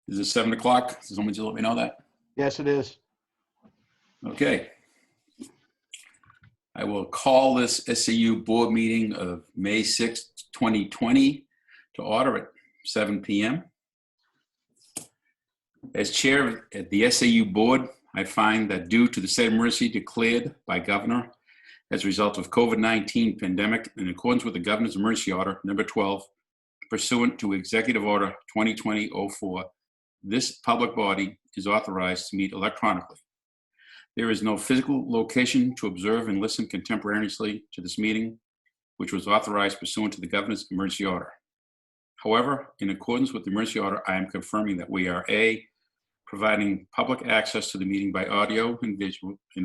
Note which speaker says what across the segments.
Speaker 1: Is it 7 o'clock? Someone just let me know that.
Speaker 2: Yes, it is.
Speaker 1: Okay. I will call this SAU board meeting of May 6th, 2020 to order at 7 p.m. As chair of the SAU board, I find that due to the state of emergency declared by governor as a result of COVID-19 pandemic, in accordance with the governor's emergency order number 12, pursuant to Executive Order 2020-04, this public body is authorized to meet electronically. There is no physical location to observe and listen contemporaneously to this meeting, which was authorized pursuant to the governor's emergency order. However, in accordance with the emergency order, I am confirming that we are A, providing public access to the meeting by audio and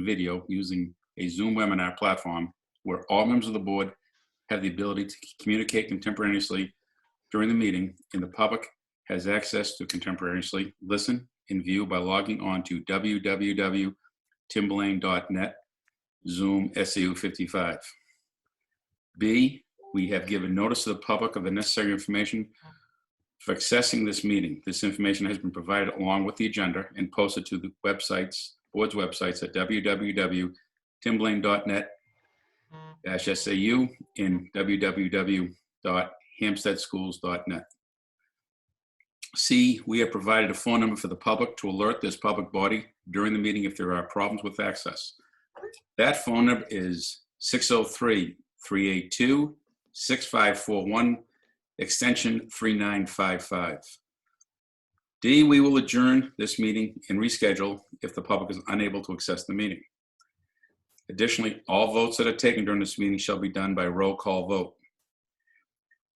Speaker 1: video using a Zoom webinar platform where all members of the board have the ability to communicate contemporaneously during the meeting, and the public has access to contemporaneously listen and view by logging on to www.timberlane.net Zoom SAU55. B, we have given notice to the public of the necessary information for accessing this meeting. This information has been provided along with the agenda and posted to the board's websites at www.timberlane.net-SAU and www.hampsteadschools.net. C, we have provided a phone number for the public to alert this public body during the meeting if there are problems with access. That phone number is 603-382-6541, extension 3955. D, we will adjourn this meeting and reschedule if the public is unable to access the meeting. Additionally, all votes that are taken during this meeting shall be done by roll call vote.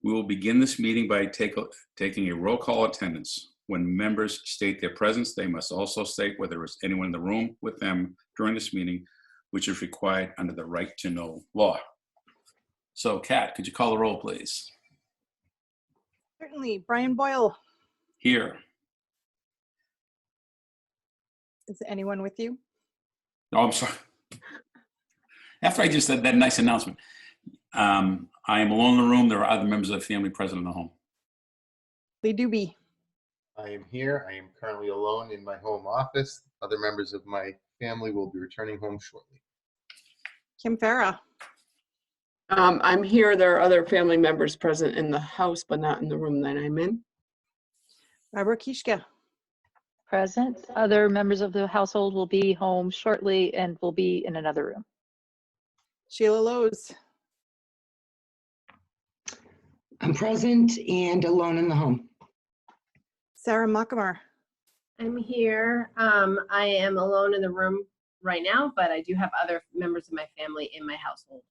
Speaker 1: We will begin this meeting by taking a roll call attendance. When members state their presence, they must also state whether there is anyone in the room with them during this meeting, which is required under the right to know law. So, Kat, could you call the roll, please?
Speaker 3: Certainly. Brian Boyle.
Speaker 1: Here.
Speaker 3: Is anyone with you?
Speaker 1: Oh, I'm sorry. After I just said that nice announcement, I am alone in the room. There are other members of the family present in the home.
Speaker 3: Lee Doobie.
Speaker 2: I am here. I am currently alone in my home office. Other members of my family will be returning home shortly.
Speaker 3: Kim Farah.
Speaker 4: I'm here. There are other family members present in the house, but not in the room that I'm in.
Speaker 3: Barbara Kishka.
Speaker 5: Present. Other members of the household will be home shortly and will be in another room.
Speaker 3: Sheila Lowe's.
Speaker 6: I'm present and alone in the home.
Speaker 3: Sarah Makamar.
Speaker 7: I'm here. I am alone in the room right now, but I do have other members of my family in my household.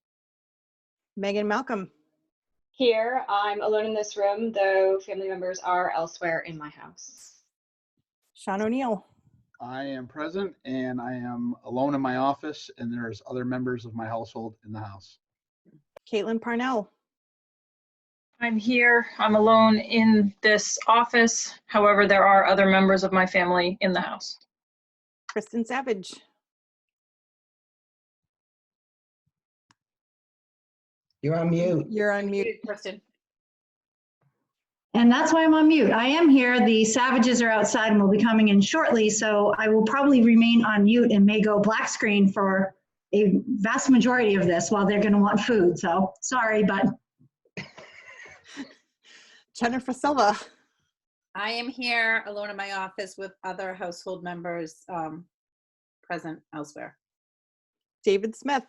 Speaker 3: Megan Malcolm.
Speaker 8: Here, I'm alone in this room, though family members are elsewhere in my house.
Speaker 3: Sean O'Neill.
Speaker 9: I am present and I am alone in my office, and there's other members of my household in the house.
Speaker 3: Caitlin Parnell.
Speaker 10: I'm here. I'm alone in this office. However, there are other members of my family in the house.
Speaker 3: Kristen Savage.
Speaker 6: You're on mute.
Speaker 3: You're on mute.
Speaker 8: Kristen.
Speaker 11: And that's why I'm on mute. I am here. The Savages are outside and will be coming in shortly, so I will probably remain on mute and may go black screen for a vast majority of this while they're going to want food. So sorry, but.
Speaker 3: Jennifer Silva.
Speaker 12: I am here alone in my office with other household members present elsewhere.
Speaker 3: David Smith.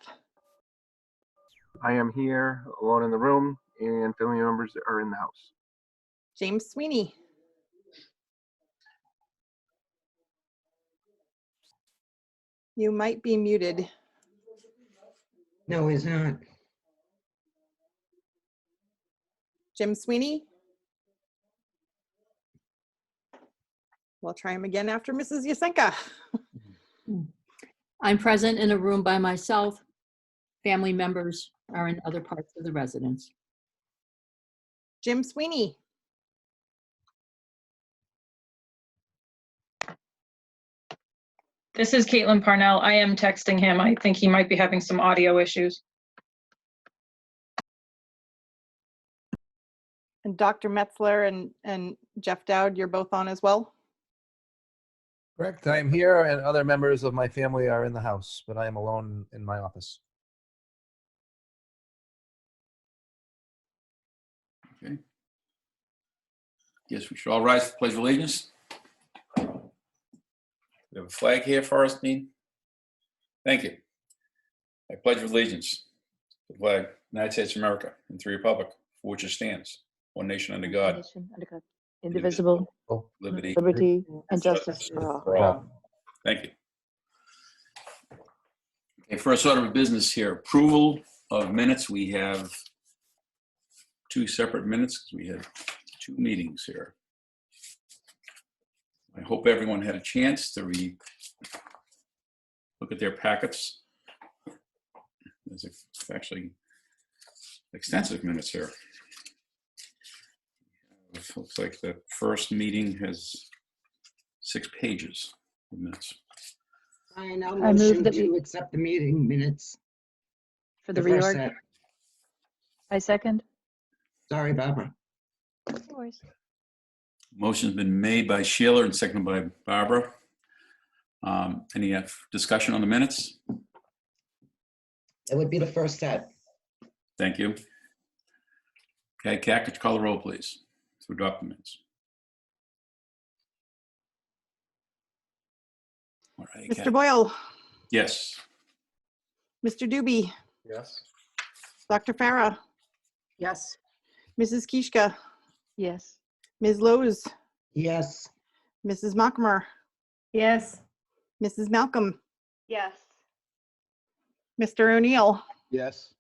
Speaker 13: I am here alone in the room and family members are in the house.
Speaker 3: James Sweeney. You might be muted.
Speaker 6: No, he's not.
Speaker 3: Jim Sweeney. We'll try him again after Mrs. Yasenka.
Speaker 14: I'm present in a room by myself. Family members are in other parts of the residence.
Speaker 3: Jim Sweeney.
Speaker 10: This is Caitlin Parnell. I am texting him. I think he might be having some audio issues.
Speaker 3: And Dr. Metzler and Jeff Dowd, you're both on as well?
Speaker 15: Correct. I am here and other members of my family are in the house, but I am alone in my office.
Speaker 1: Okay. Yes, we should all rise for the Pledge of Allegiance. We have a flag here for us, Dean. Thank you. I pledge allegiance to the flag of the United States of America and to the republic for which it stands, one nation under God,
Speaker 5: Nation under God, indivisible,
Speaker 1: liberty,
Speaker 5: liberty, and justice for all.
Speaker 1: for all. Thank you. Okay, first order of business here, approval of minutes. We have two separate minutes because we had two meetings here. I hope everyone had a chance to look at their packets. There's actually extensive minutes here. It looks like the first meeting has 6 pages of minutes.
Speaker 6: I now
Speaker 5: I move
Speaker 6: motion
Speaker 5: that
Speaker 6: to
Speaker 5: we-
Speaker 6: accept the meeting minutes.
Speaker 5: For the
Speaker 6: first
Speaker 5: reorg.
Speaker 6: set.
Speaker 5: I second.
Speaker 6: Sorry, Barbara.
Speaker 5: No worries.
Speaker 1: Motion's been made by Sheila and seconded by Barbara. Any discussion on the minutes?
Speaker 6: It would be the first set.
Speaker 1: Thank you. Okay, Kat, could you call the roll, please, to adopt the minutes? All right,
Speaker 3: Mr.
Speaker 1: Kat.
Speaker 3: Boyle,
Speaker 1: Yes.
Speaker 3: Mr. Doobie,
Speaker 2: Yes.
Speaker 3: Dr. Farah,
Speaker 4: Yes.
Speaker 3: Mrs. Kishka,
Speaker 5: Yes.
Speaker 3: Ms. Lowe's,
Speaker 6: Yes.
Speaker 3: Mrs. Mockmer,
Speaker 7: Yes.
Speaker 3: Mrs. Malcolm,
Speaker 8: Yes.
Speaker 3: Mr. O'Neill,
Speaker 9: Yes.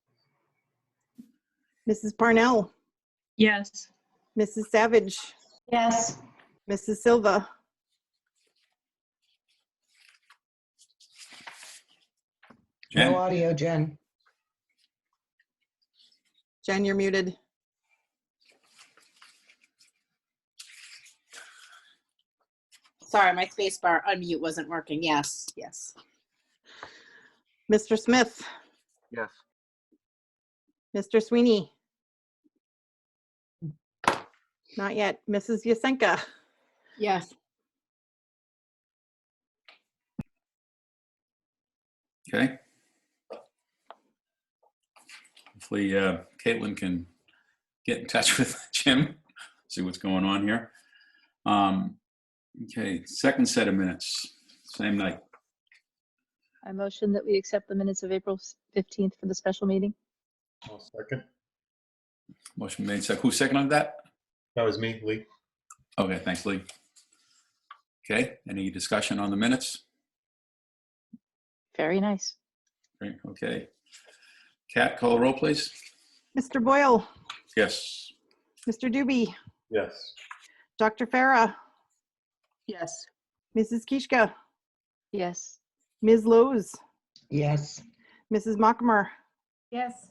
Speaker 3: Mrs. Parnell,
Speaker 10: Yes.
Speaker 3: Mrs. Savage,
Speaker 11: Yes.
Speaker 3: Mrs. Silva,
Speaker 1: Jen?
Speaker 6: No audio, Jen.
Speaker 3: Jen, you're muted.
Speaker 12: Sorry, my space bar unmute wasn't working. Yes, yes.
Speaker 3: Mr. Smith,
Speaker 13: Yes.
Speaker 3: Mr. Sweeney. Not yet. Mrs. Yasenka,
Speaker 14: Yes.
Speaker 1: Okay. Hopefully Caitlin can get in touch with Jim, see what's going on here. Okay, second set of minutes, same night.
Speaker 5: I motion that we accept the minutes of April 15th for the special meeting.
Speaker 2: I'll second.
Speaker 1: Motion made. So who seconded that?
Speaker 2: That was me, Lee.
Speaker 1: Okay, thanks, Lee. Okay, any discussion on the minutes?
Speaker 5: Very nice.
Speaker 1: Great, okay. Kat, call the roll, please.
Speaker 3: Mr. Boyle,
Speaker 1: Yes.
Speaker 3: Mr. Doobie,
Speaker 2: Yes.
Speaker 3: Dr. Farah,
Speaker 4: Yes.
Speaker 3: Mrs. Kishka,
Speaker 5: Yes.
Speaker 3: Ms. Lowe's,
Speaker 6: Yes.
Speaker 3: Mrs. Mockmer,
Speaker 7: Yes.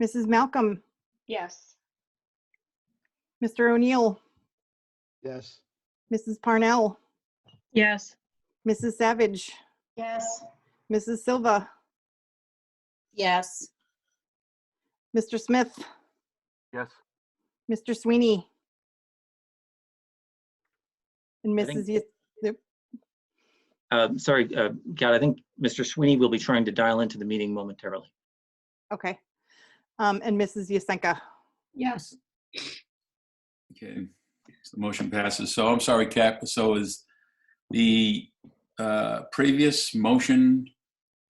Speaker 3: Mrs. Malcolm,
Speaker 8: Yes.
Speaker 3: Mr. O'Neill,
Speaker 9: Yes.
Speaker 3: Mrs. Parnell,
Speaker 10: Yes.
Speaker 3: Mrs. Savage,
Speaker 11: Yes.
Speaker 3: Mrs. Silva,
Speaker 12: Yes.
Speaker 3: Mr. Smith,
Speaker 13: Yes.
Speaker 3: Mr. Sweeney, and
Speaker 16: I think-
Speaker 3: Mrs. Yep.
Speaker 16: Sorry, Kat, I think Mr. Sweeney will be trying to dial into the meeting momentarily.
Speaker 3: Okay. And Mrs. Yasenka.
Speaker 14: Yes.
Speaker 1: Okay, so the motion passes. So I'm sorry, Kat, so is the previous motion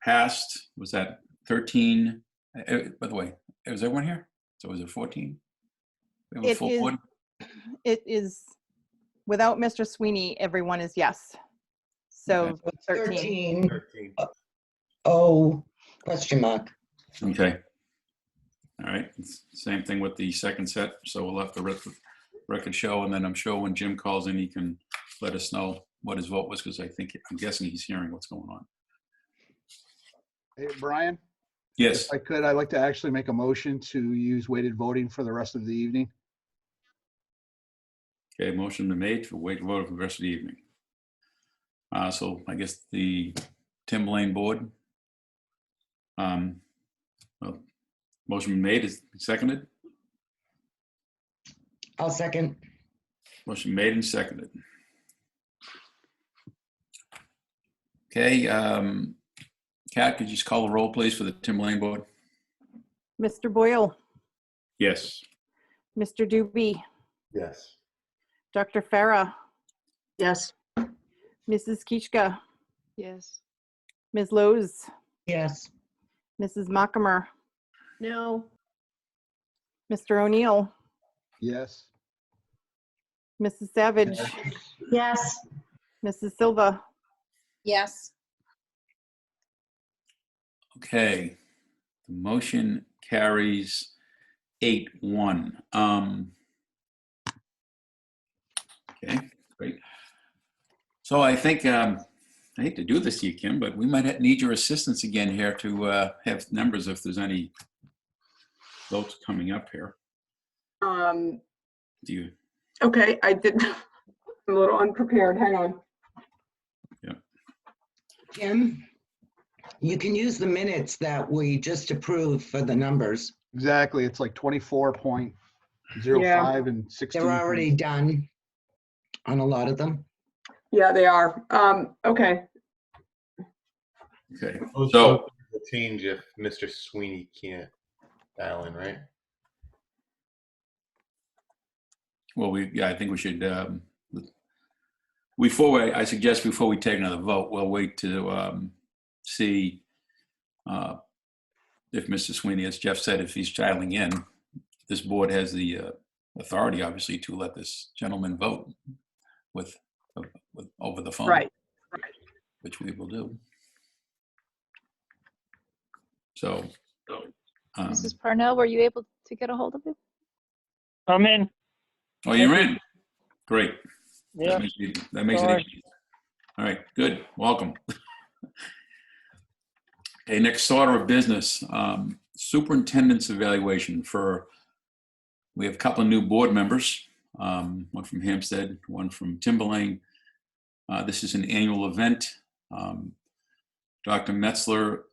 Speaker 1: passed, was that 13? By the way, is everyone here? So is it 14? We have a
Speaker 3: It
Speaker 1: full
Speaker 3: is,
Speaker 1: board?
Speaker 3: it is, without Mr. Sweeney, everyone is yes. So 13.
Speaker 2: 13.
Speaker 6: Oh, question mark.
Speaker 1: Okay. All right, same thing with the second set, so we'll have to record show, and then I'm sure when Jim calls in, he can let us know what his vote was, because I'm guessing he's hearing what's going on.
Speaker 9: Hey, Brian,
Speaker 1: Yes,
Speaker 9: if I could, I'd like to actually make a motion to use weighted voting for the rest of the evening.
Speaker 1: okay, motion been made for wait vote for the rest of the evening. So I guess the Tim Lane board. Well, motion been made, is seconded?
Speaker 6: I'll second.
Speaker 1: Motion made and seconded. Okay, Kat, could you just call the roll, please, for the Timberlane Board?
Speaker 3: Mr. Boyle,
Speaker 1: Yes.
Speaker 3: Mr. Doobie,
Speaker 2: Yes.
Speaker 3: Dr. Farah,
Speaker 4: Yes.
Speaker 3: Mrs. Kishka,
Speaker 5: Yes.
Speaker 3: Ms. Lowe's,
Speaker 6: Yes.
Speaker 3: Mrs. Mockamer,
Speaker 7: No.
Speaker 3: Mr. O'Neill,
Speaker 9: Yes.
Speaker 3: Mrs. Savage,
Speaker 11: Yes.
Speaker 3: Mrs. Silva.
Speaker 12: Yes.
Speaker 1: Okay, the motion carries 8-1. Okay, great. So I think, I hate to do this to you, Kim, but we might need your assistance again here to have numbers if there's any votes coming up here. Do you?
Speaker 4: Okay, I did. I'm a little unprepared. Hang on.
Speaker 1: Yeah.
Speaker 6: Kim, you can use the minutes that we just approved for the numbers.
Speaker 9: Exactly. It's like 24.05 and 16.
Speaker 6: They're already done on a lot of them.
Speaker 4: Yeah, they are. Okay.
Speaker 1: Okay.
Speaker 2: So the change if Mr. Sweeney can't dial in, right?
Speaker 1: Well, I think we should, I suggest before we take another vote, we'll wait to see if Mr. Sweeney, as Jeff said, if he's dialing in. This board has the authority, obviously, to let this gentleman vote with over the phone.
Speaker 4: Right.
Speaker 1: Which we will do. So.
Speaker 5: Mrs. Parnell, were you able to get a hold of him?
Speaker 17: I'm in.
Speaker 1: Oh, you're in? Great.
Speaker 17: Yeah.
Speaker 1: That makes it easy. All right, good. Welcome. Okay, next order of business. Superintendent's evaluation we have a couple of new board members, one from Hampstead, one from Timberlane. This is an annual event. Dr. Metzler,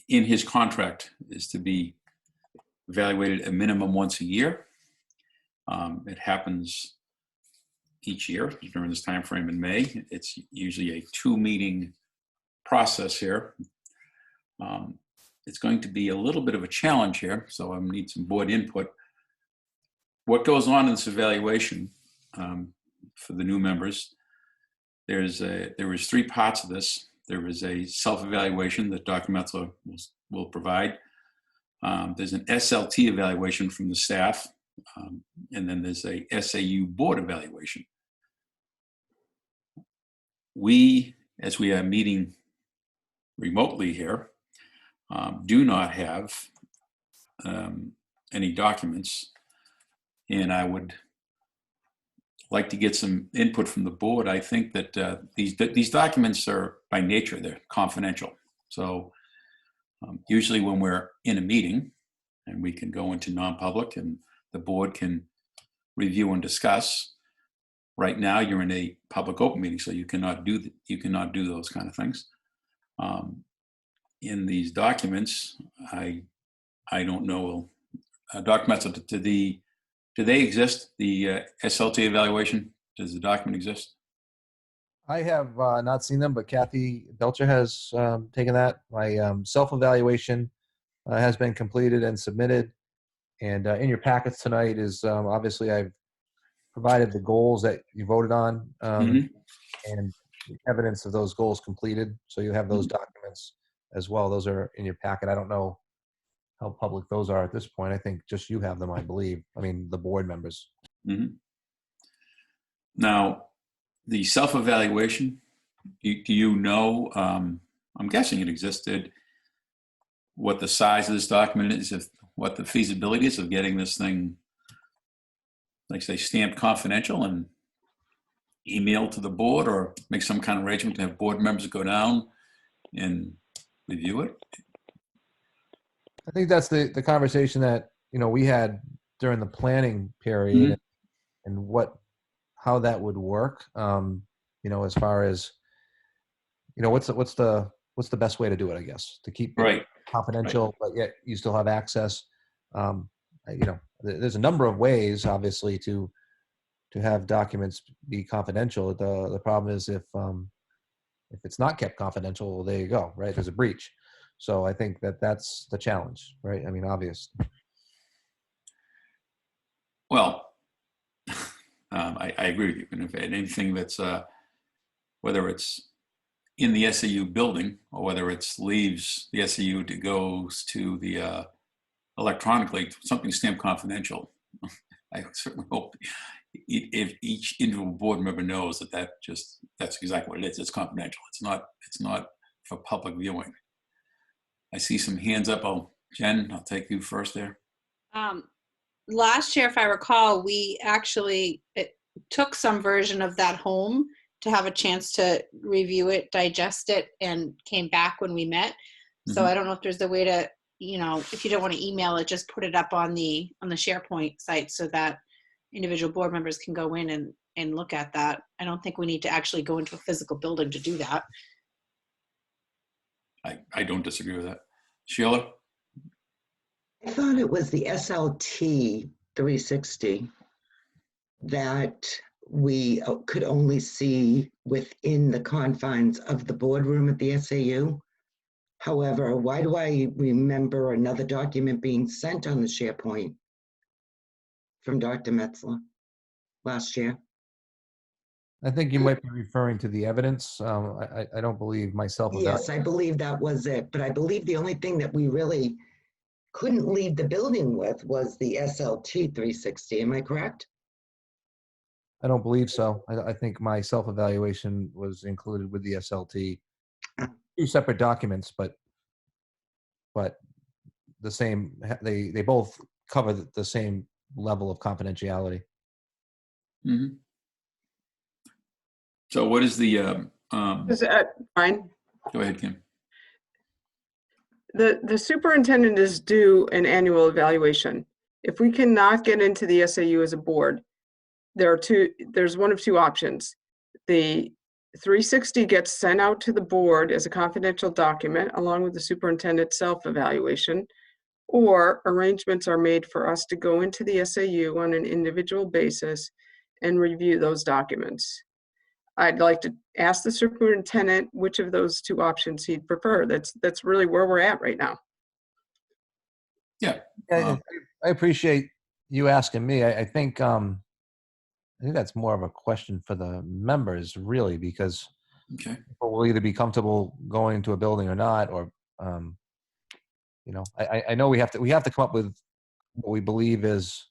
Speaker 1: in his contract, is to be evaluated a minimum once a year. It happens each year during this time frame in May. It's usually a 2-meeting process here. It's going to be a little bit of a challenge here, so I need some board input. What goes on in this evaluation for the new members? There is 3 parts of this. There is a self-evaluation that Dr. Metzler will provide. There's an SLT evaluation from the staff, and then there's a SAU board evaluation. We, as we are meeting remotely here, do not have any documents, and I would like to get some input from the board. I think that these documents are, by nature, they're confidential. So usually when we're in a meeting and we can go into non-public and the board can review and discuss. Right now, you're in a public open meeting, so you cannot do those kind of things. In these documents, I don't know, Dr. Metzler, do they exist? The SLT evaluation, does the document exist?
Speaker 15: I have not seen them, but Kathy Belcher has taken that. My self-evaluation has been completed and submitted. And in your packets tonight is obviously I've provided the goals that you voted on and evidence of those goals completed. So you have those documents as well. Those are in your packet. I don't know how public those are at this point. I think just you have them, I believe. I mean, the board members.
Speaker 1: Now, the self-evaluation, do you know, I'm guessing it existed, what the size of this document is, what the feasibility is of getting this thing, like say, stamped confidential and emailed to the board, or make some kind of arrangement to have board members go down and review it?
Speaker 15: I think that's the conversation that, we had during the planning period and how that would work. As far as, what's the best way to do it, I guess, to keep it confidential, but yet you still have access. There's a number of ways, obviously, to have documents be confidential. The problem is if If it's not kept confidential, well, there you go, right? There's a breach. So I think that that's the challenge, right? I mean, obvious.
Speaker 1: Well, I agree with you. And if anything that's, whether it's in the SAU building or whether it's leaves the SAU to goes to the electronically, something stamped confidential, I certainly hope if each individual board member knows that that's exactly what it is. It's confidential. It's not for public viewing. I see some hands up. Jen, I'll take you first there.
Speaker 12: Last year, if I recall, we actually took some version of that home to have a chance to review it, digest it, and came back when we met. So I don't know if there's a way to, if you don't want to email it, just put it up on the SharePoint site so that individual board members can go in and look at that. I don't think we need to actually go into a physical building to do that.
Speaker 1: I don't disagree with that. Sheila?
Speaker 6: I thought it was the SLT 360 that we could only see within the confines of the boardroom at the SAU. However, why do I remember another document being sent on the SharePoint from Dr. Metzler last year?
Speaker 15: I think you might be referring to the evidence. I don't believe myself.
Speaker 6: Yes, I believe that was it. But I believe the only thing that we really couldn't leave the building with was the SLT 360. Am I correct?
Speaker 15: I don't believe so. I think my self-evaluation was included with the SLT. Two separate documents, but the same. They both cover the same level of confidentiality.
Speaker 1: Mm-hmm. So what is the?
Speaker 4: Is that fine?
Speaker 1: Go ahead, Kim.
Speaker 4: The superintendent is due an annual evaluation. If we cannot get into the SAU as a board, there's one of two options. The 360 gets sent out to the board as a confidential document along with the superintendent's self-evaluation, or arrangements are made for us to go into the SAU on an individual basis and review those documents. I'd like to ask the superintendent which of those two options he'd prefer. That's really where we're at right now.
Speaker 1: Yeah.
Speaker 15: I appreciate you asking me. I think that's more of a question for the members, really, because people will either be comfortable going to a building or not, or I know we have to come up with what we believe is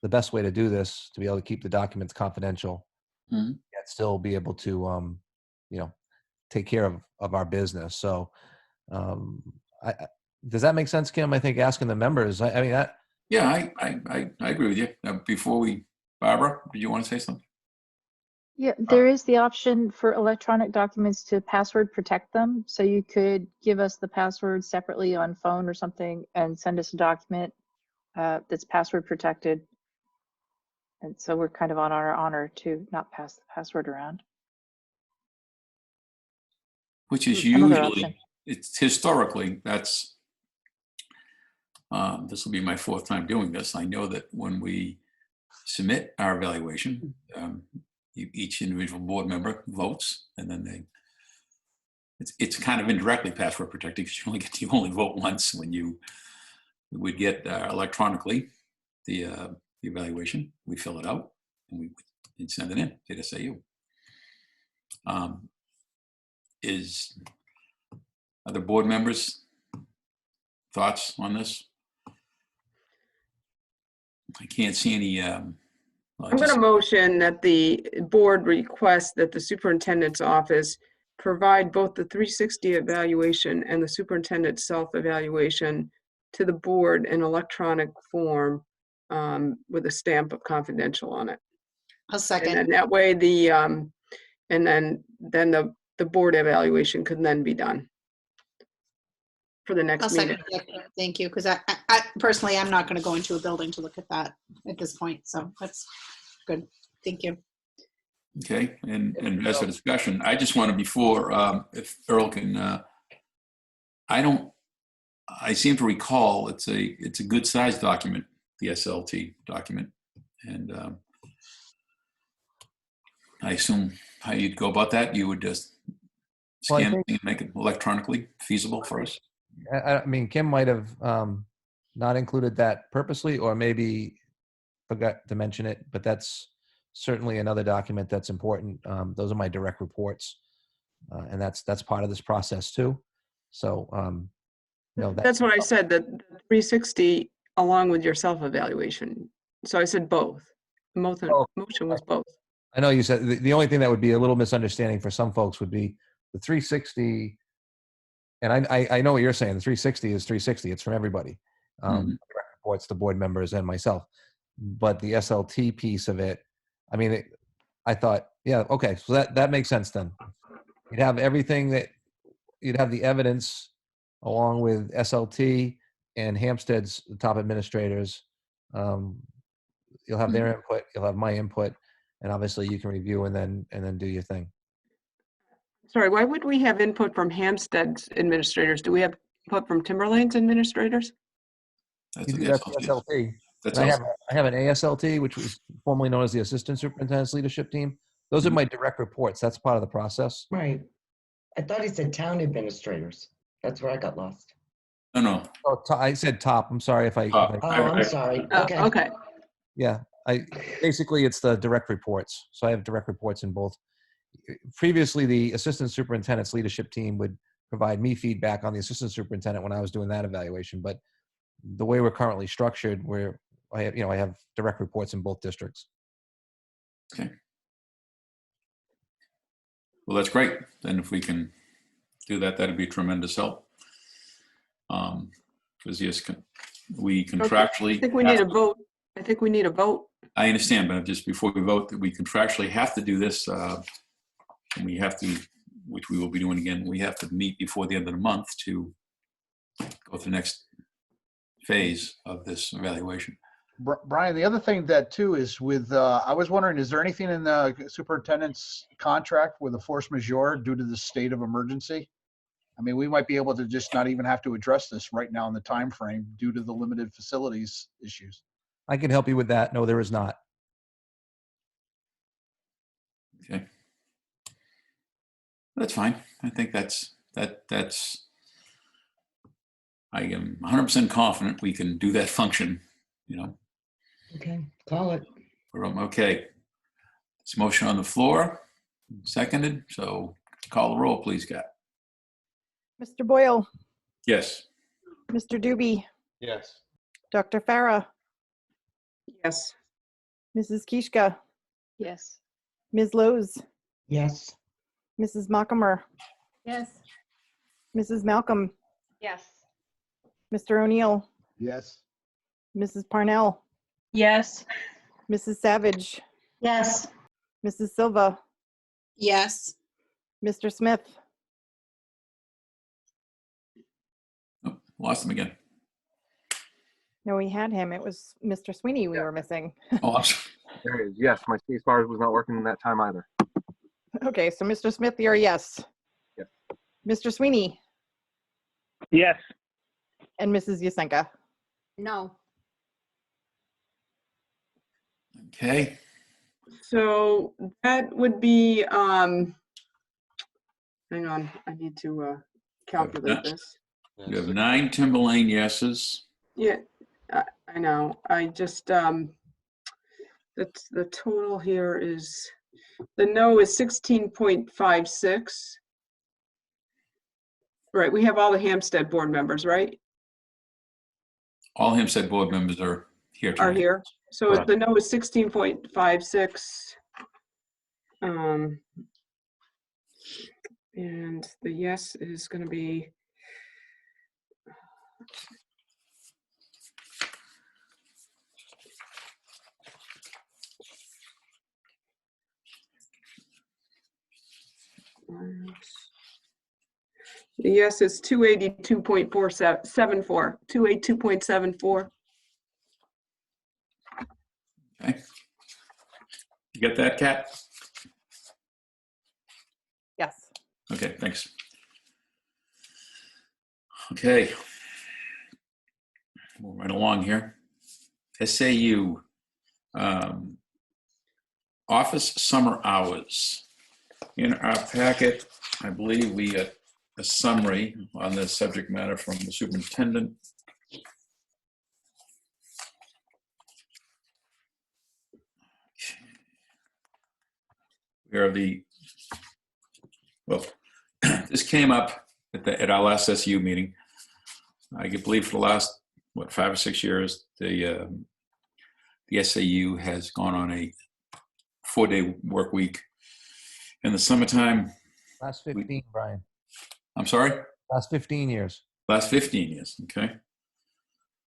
Speaker 15: the best way to do this to be able to keep the documents confidential,
Speaker 1: mm-hmm.
Speaker 15: yet still be able to take care of our business. So does that make sense, Kim? I think asking the members.
Speaker 1: Yeah, I agree with you. Now, Barbara, did you want to say something?
Speaker 5: Yeah, there is the option for electronic documents to password protect them. So you could give us the password separately on phone or something and send us a document that's password protected. And so we're kind of on our honor to not pass the password around.
Speaker 1: Which is usually, it's historically, that's, this will be my fourth time doing this. I know that when we submit our evaluation, each individual board member votes, and then it's kind of indirectly password protected because you only vote once. When you would get electronically the evaluation, we fill it out and we'd send it in to the SAU. Other board members thoughts on this? I can't see any.
Speaker 4: I'm going to motion that the board request that the superintendent's office provide both the 360 evaluation and the superintendent's self-evaluation to the board in electronic form with a stamp of confidential on it.
Speaker 12: I'll second.
Speaker 4: And that way and then the board evaluation could then be done for the next meeting.
Speaker 12: Thank you, because I personally, I'm not going to go into a building to look at that at this point. So that's good. Thank you.
Speaker 1: Okay, and as for discussion, I just want to, before, if Earl can, I seem to recall it's a good size document, the SLT document, and I assume how you'd go about that, you would just
Speaker 15: Well, I
Speaker 1: scan
Speaker 15: think-
Speaker 1: and make it electronically feasible for us?
Speaker 15: I mean, Kim might have not included that purposely, or maybe forgot to mention it, but that's certainly another document that's important. Those are my direct reports, and that's part of this process too. So,
Speaker 4: That's what I said, that the 360 along with your self-evaluation. So I said both. The motion was both.
Speaker 15: I know you said the only thing that would be a little misunderstanding for some folks would be the 360. And I know what you're saying. The 360 is 360. It's from everybody. Direct reports to board members and myself. But the SLT piece of it, I mean, I thought, yeah, okay. So that makes sense then. You'd have everything you'd have the evidence along with SLT and Hampstead's top administrators. You'll have their input, you'll have my input, and obviously you can review and then do your thing.
Speaker 4: Sorry, why would we have input from Hampstead's administrators? Do we have input from Timberlane's administrators?
Speaker 1: That's
Speaker 15: That's the SLT. And I have an ASLT, which was formerly known as the Assistant Superintendent's Leadership Team. Those are my direct reports. That's part of the process.
Speaker 6: Right. I thought he said town administrators. That's where I got lost.
Speaker 1: No.
Speaker 15: Oh, I said top. I'm sorry if I.
Speaker 6: I'm sorry. Okay.
Speaker 4: Okay.
Speaker 15: Yeah, basically it's the direct reports. So I have direct reports in both. Previously, the Assistant Superintendent's Leadership Team would provide me feedback on the Assistant Superintendent when I was doing that evaluation. But the way we're currently structured, where I have direct reports in both districts.
Speaker 1: Okay. Well, that's great. Then if we can do that, that'd be a tremendous help. Because yes, we contractually.
Speaker 4: I think we need a vote. I think we need a vote.
Speaker 1: I understand, but just before we vote, that we contractually have to do this, and we have to, which we will be doing again, we have to meet before the end of the month to go to the next phase of this evaluation.
Speaker 9: Brian, the other thing that too is with, I was wondering, is there anything in the superintendent's contract with a force majeure due to the state of emergency? I mean, we might be able to just not even have to address this right now in the time frame due to the limited facilities issues.
Speaker 15: I can help you with that. No, there is not.
Speaker 1: Okay. That's fine. I think that's, I am 100% confident we can do that function,
Speaker 6: Okay, call it.
Speaker 1: Okay. It's motion on the floor, seconded. So call the roll, please, Kat.
Speaker 3: Mr. Boyle,
Speaker 1: Yes.
Speaker 3: Mr. Doobie,
Speaker 2: Yes.
Speaker 3: Dr. Farah,
Speaker 4: Yes.
Speaker 3: Mrs. Kishka,
Speaker 5: Yes.
Speaker 3: Ms. Lowe's,
Speaker 6: Yes.
Speaker 3: Mrs. Mockamer,
Speaker 7: Yes.
Speaker 3: Mrs. Malcolm,
Speaker 8: Yes.
Speaker 3: Mr. O'Neill,
Speaker 9: Yes.
Speaker 3: Mrs. Parnell,
Speaker 10: Yes.
Speaker 3: Mrs. Savage,
Speaker 11: Yes.
Speaker 3: Mrs. Silva,
Speaker 12: Yes.
Speaker 3: Mr. Smith,
Speaker 1: Oh, lost him again.
Speaker 3: no, we had him. It was Mr. Sweeney we were missing.
Speaker 1: Oh, I'm sorry.
Speaker 13: There it is. Yes, my space bar was not working that time either.
Speaker 3: Okay, so Mr. Smith, you're a yes.
Speaker 13: Yes.
Speaker 3: Mr. Sweeney
Speaker 17: Yes.
Speaker 3: and Mrs. Yasenka.
Speaker 12: No.
Speaker 1: Okay.
Speaker 4: So that would be, hang on, I need to calculate this.
Speaker 1: You have 9 Timberlane yeses.
Speaker 4: Yeah, I know. I just, the total here is, the no is 16.56. Right, we have all the Hampstead board members, right?
Speaker 1: All Hempstead board members are here
Speaker 4: Are
Speaker 1: tonight.
Speaker 4: here. So
Speaker 1: Correct.
Speaker 4: the no is 16.56. And the yes is going to be, the yes is 282.74, 282.74.
Speaker 1: Okay. You get that, Kat?
Speaker 3: Yes.
Speaker 1: Okay, thanks. Okay. Move right along here. SAU. Office summer hours. In our packet, I believe we got a summary on this subject matter from the superintendent. Where well, this came up at our last SU meeting. I believe for the last, 5 or 6 years, the SAU has gone on a 4-day work week. In the summertime.
Speaker 15: Last 15, Brian.
Speaker 1: I'm sorry?
Speaker 15: Last 15 years.
Speaker 1: Last 15 years, okay.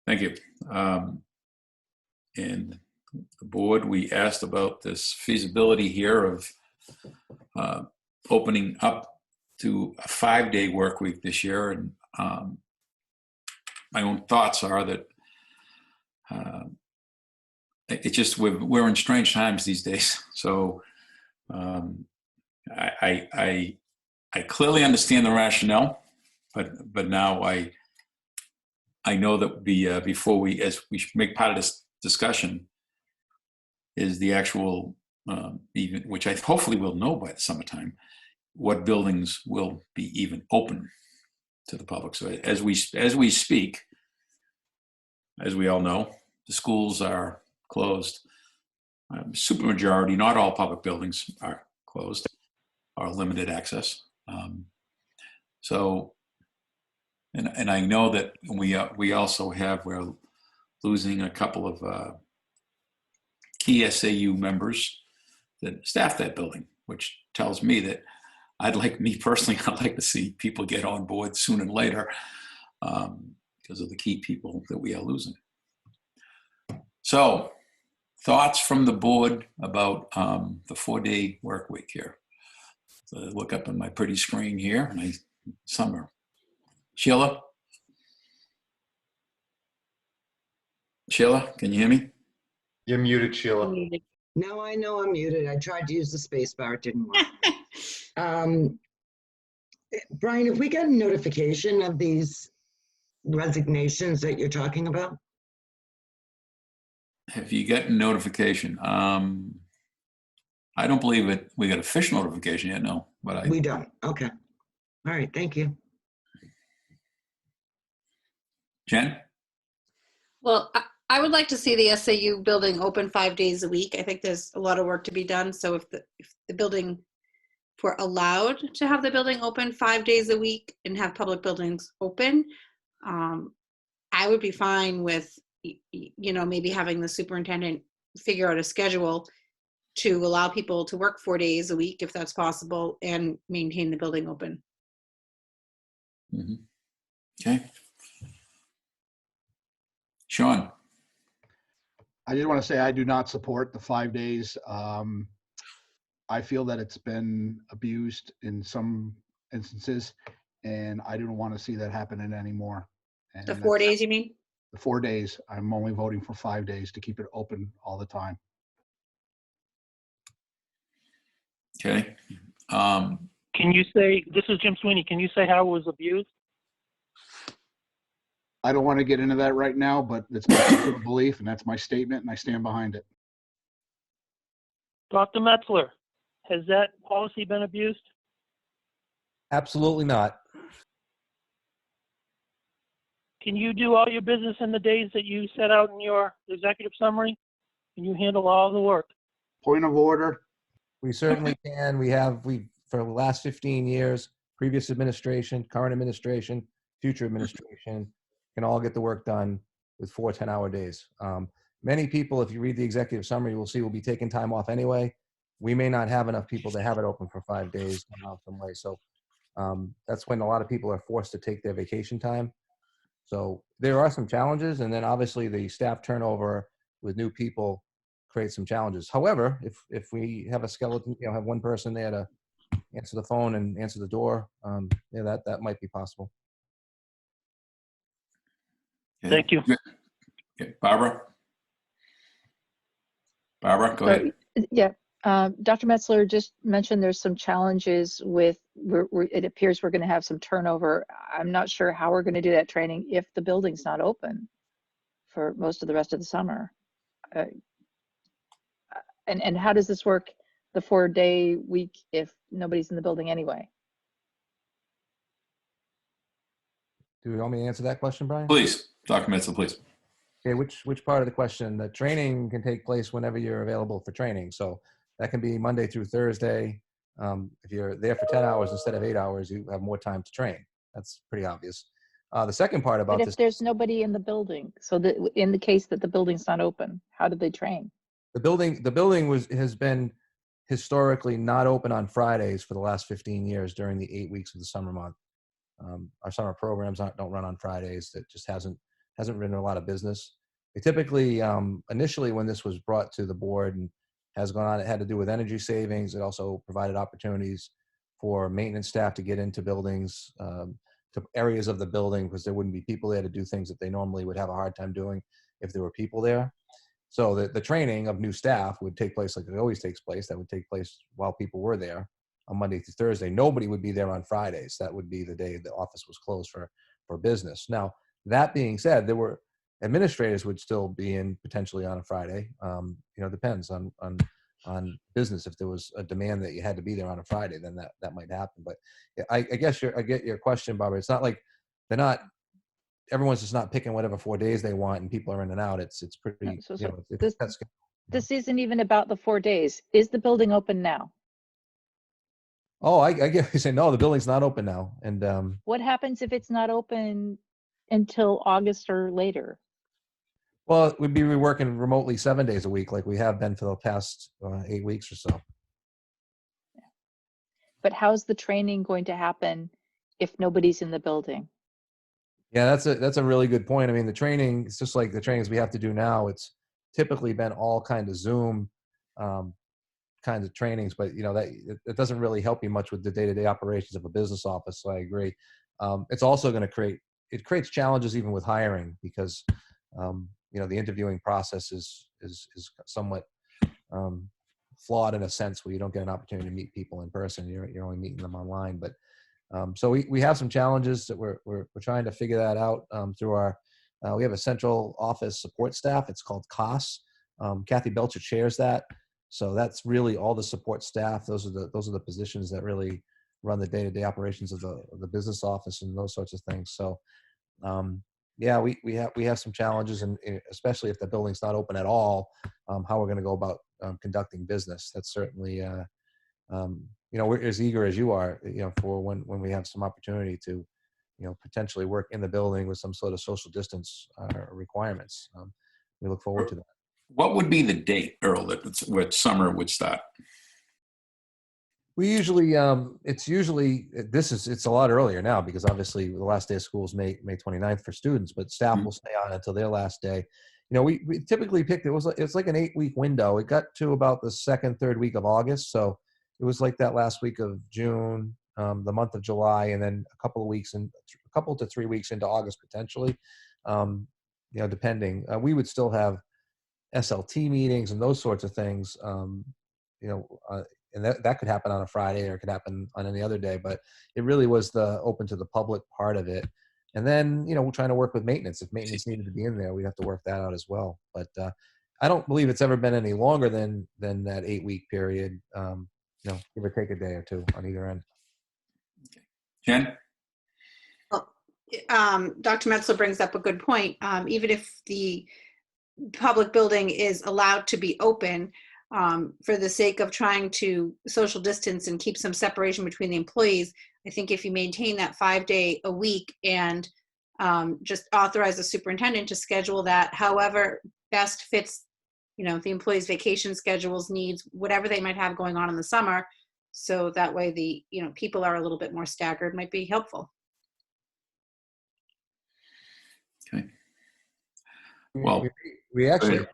Speaker 1: Thank you. And the board, we asked about this feasibility here of opening up to a 5-day work week this year. And my own thoughts are that it's just, we're in strange times these days. So I clearly understand the rationale, but now I know that before we make part of this discussion is the actual even, which I hopefully will know by the summertime, what buildings will be even open to the public. So as we speak, as we all know, the schools are closed. Supermajority, not all public buildings are closed, are limited access. So, and I know that we also we're losing a couple of key SAU members that staff that building, which tells me that I'd like to see people get on board sooner and later because of the key people that we are losing. So, thoughts from the board about the 4-day work week here. So I look up on my pretty screen here, and summer. Sheila? Sheila, can you hear me?
Speaker 2: You're muted, Sheila.
Speaker 6: No, I know I'm muted. I tried to use the space bar, it didn't work. Brian, have we got a notification of these resignations that you're talking about?
Speaker 1: Have you gotten notification? I don't believe it. We got official notification yet, no. But
Speaker 6: We don't. Okay. All right. Thank you.
Speaker 1: Jen?
Speaker 12: Well, I would like to see the SAU building open 5 days a week. I think there's a lot of work to be done. So if the building, if we're allowed to have the building open 5 days a week and have public buildings open, I would be fine with, maybe having the superintendent figure out a schedule to allow people to work 4 days a week if that's possible and maintain the building open.
Speaker 1: Mm-hmm. Okay. Sean?
Speaker 9: I just want to say I do not support the 5 days. I feel that it's been abused in some instances, and I don't want to see that happening anymore. And
Speaker 12: the 4 days, you mean?
Speaker 9: The 4 days. I'm only voting for 5 days to keep it open all the time.
Speaker 1: Okay.
Speaker 17: Can you say, this is Jim Sweeney, can you say how it was abused?
Speaker 9: I don't want to get into that right now, but it's my personal belief, and that's my statement, and I stand behind it.
Speaker 17: Dr. Metzler, has that policy been abused?
Speaker 15: Absolutely not.
Speaker 17: Can you do all your business in the days that you set out in your executive summary? Can you handle all the work?
Speaker 9: Point of order.
Speaker 15: We certainly can. We for the last 15 years, previous administration, current administration, future administration, can all get the work done with 4 10-hour days. Many people, if you read the executive summary, you will see will be taking time off anyway. We may not have enough people to have it open for 5 days somehow, some way. So that's when a lot of people are forced to take their vacation time. So there are some challenges, and then obviously the staff turnover with new people creates some challenges. However, if we have a skeleton, have one person there to answer the phone and answer the door, that might be possible.
Speaker 17: Thank you.
Speaker 1: Okay. Barbara? Barbara, go ahead.
Speaker 5: Yeah. Dr. Metzler just mentioned there's some challenges with, it appears we're going to have some turnover. I'm not sure how we're going to do that training if the building's not open for most of the rest of the summer. And how does this work, the 4-day week, if nobody's in the building anyway?
Speaker 15: Do you want me to answer that question, Brian?
Speaker 1: Please, Dr. Metzler, please.
Speaker 15: Okay, which part of the question? The training can take place whenever you're available for training. So that can be Monday through Thursday. If you're there for 10 hours instead of 8 hours, you have more time to train. That's pretty obvious. The second part about
Speaker 5: But if
Speaker 15: this,
Speaker 5: there's nobody in the building, so that in the case that the building's not open, how do they train?
Speaker 15: the building has been historically not open on Fridays for the last 15 years during the 8 weeks of the summer month. Our summer programs don't run on Fridays. It just hasn't been a lot of business. They typically, initially when this was brought to the board and has gone on, it had to do with energy savings. It also provided opportunities for maintenance staff to get into buildings, to areas of the building, because there wouldn't be people there to do things that they normally would have a hard time doing if there were people there. So the training of new staff would take place like it always takes place. That would take place while people were there on Monday through Thursday. Nobody would be there on Fridays. That would be the day the office was closed for business. Now, that being said, there were administrators would still be in potentially on a Friday. Depends on business. If there was a demand that you had to be there on a Friday, then that might happen. But I guess I get your question, Barbara. It's not like everyone's just not picking whatever 4 days they want and people are in and out. It's pretty,
Speaker 5: This isn't even about the 4 days. Is the building open now?
Speaker 15: Oh, I get you saying, no, the building's not open now. And
Speaker 5: What happens if it's not open until August or later?
Speaker 15: well, we'd be working remotely 7 days a week like we have been for the past 8 weeks or so.
Speaker 5: But how's the training going to happen if nobody's in the building?
Speaker 15: Yeah, that's a really good point. I mean, the training, it's just like the trainings we have to do now. It's typically been all kind of Zoom kinds of trainings, but that it doesn't really help you much with the day-to-day operations of a business office. So I agree. It's also going to creates challenges even with hiring because the interviewing process is somewhat flawed in a sense where you don't get an opportunity to meet people in person. You're only meeting them online. But so we have some challenges that we're trying to figure that out through our. We have a central office support staff. It's called COS. Kathy Belcher chairs that. So that's really all the support staff. Those are the positions that really run the day-to-day operations of the business office and those sorts of things. So yeah, we have some challenges, and especially if the building's not open at all, how we're going to go about conducting business. That's certainly we're as eager as you are, for when we have some opportunity to, potentially work in the building with some sort of social distance requirements. We look forward to that.
Speaker 1: What would be the date, Earl, where summer would start?
Speaker 15: We usually, it's a lot earlier now because obviously the last day of school is May 29th for students, but staff will stay on until their last day. We typically picked, it's like an 8-week window. It got to about the second, third week of August. So it was like that last week of June, the month of July, and then a couple to 3 weeks into August potentially, depending. We would still have SLT meetings and those sorts of things, and that could happen on a Friday or it could happen on any other day, but it really was the open to the public part of it. And then, we're trying to work with maintenance. If maintenance needed to be in there, we'd have to work that out as well. But I don't believe it's ever been any longer than that 8-week period, give or take a day or two on either end.
Speaker 1: Jen?
Speaker 12: Well, Dr. Metzler brings up a good point. Even if the public building is allowed to be open, for the sake of trying to social distance and keep some separation between the employees, I think if you maintain that 5-day a week and just authorize the superintendent to schedule that however best fits, the employees' vacation schedules, needs, whatever they might have going on in the summer, so that way the people are a little bit more staggered, might be helpful.
Speaker 1: Okay. Well,
Speaker 15: we actually,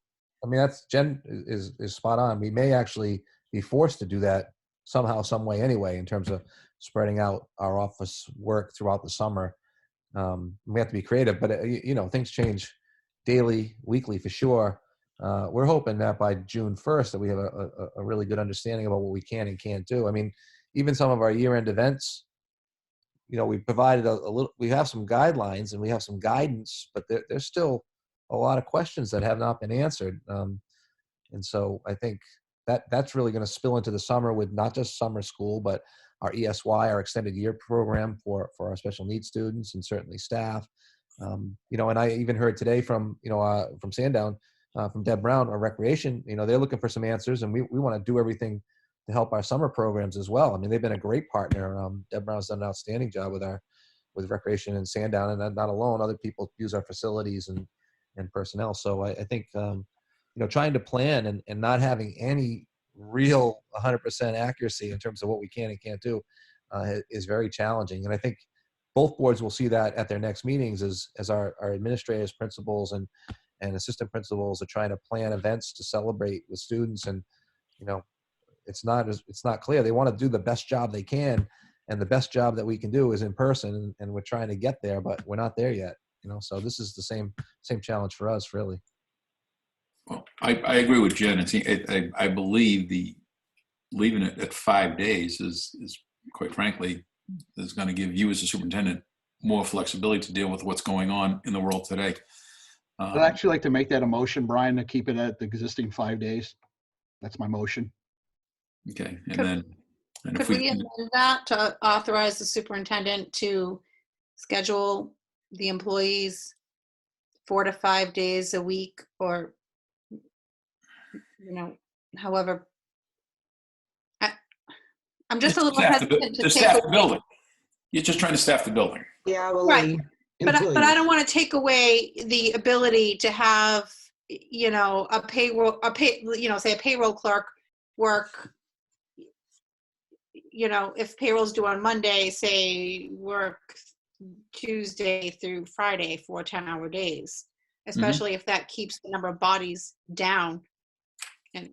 Speaker 15: that's Jen is spot on. We may actually be forced to do that somehow, some way anyway, in terms of spreading out our office work throughout the summer. We have to be creative, but things change daily, weekly for sure. We're hoping that by June 1st that we have a really good understanding about what we can and can't do. I mean, even some of our year-end events, we provided a little, we have some guidelines and we have some guidance, but there's still a lot of questions that have not been answered. And so I think that's really going to spill into the summer with not just summer school, but our ESY, our extended year program for our special needs students and certainly staff. You know, and I even heard today from, you know, from Sandown, from Deb Brown, our recreation, you know, they're looking for some answers, and we want to do everything to help our summer programs as well. I mean, they've been a great partner. Deb Brown's done an outstanding job with recreation and Sandown, and not alone, other people use our facilities and personnel. So I think, you know, trying to plan and not having any real 100% accuracy in terms of what we can and can't do is very challenging. And I think both boards will see that at their next meetings as our administrators, principals, and assistant principals are trying to plan events to celebrate with students. And, you know, it's not clear. They want to do the best job they can, and the best job that we can do is in person, and we're trying to get there, but we're not there yet. You know, so this is the same challenge for us, really.
Speaker 1: Well, I agree with Jen. I believe leaving it at 5 days is quite frankly, is going to give you as a superintendent more flexibility to deal with what's going on in the world today.
Speaker 9: I'd actually like to make that a motion, Brian, to keep it at the existing 5 days. That's my motion.
Speaker 1: Okay,
Speaker 12: Could we amend that to authorize the superintendent to schedule the employees 4 to 5 days a week, or, you know, however? I'm just a little hesitant to
Speaker 1: staff
Speaker 12: take
Speaker 1: the building. You're just trying to staff the building.
Speaker 6: Yeah, well,
Speaker 12: right. But I don't want to take away the ability to have, you know, say a payroll clerk work, you know, if payroll's due on Monday, say work Tuesday through Friday for 10-hour days, especially if that keeps the number of bodies down. And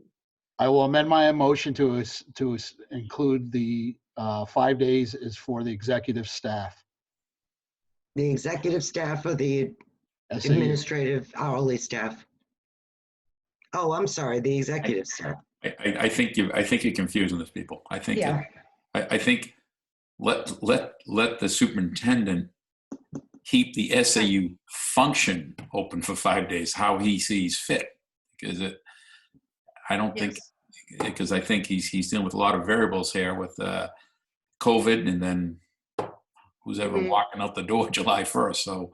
Speaker 9: I will amend my motion to include the 5 days is for the executive staff.
Speaker 6: The executive staff or the
Speaker 9: SAU.
Speaker 6: administrative hourly staff? Oh, I'm sorry, the executive staff.
Speaker 1: I think you're confusing these people. I think I think let the superintendent keep the SAU function open for 5 days, how he sees fit, because I don't think, because I think he's dealing with a lot of variables here with COVID, and then who's ever walking out the door July 1st. So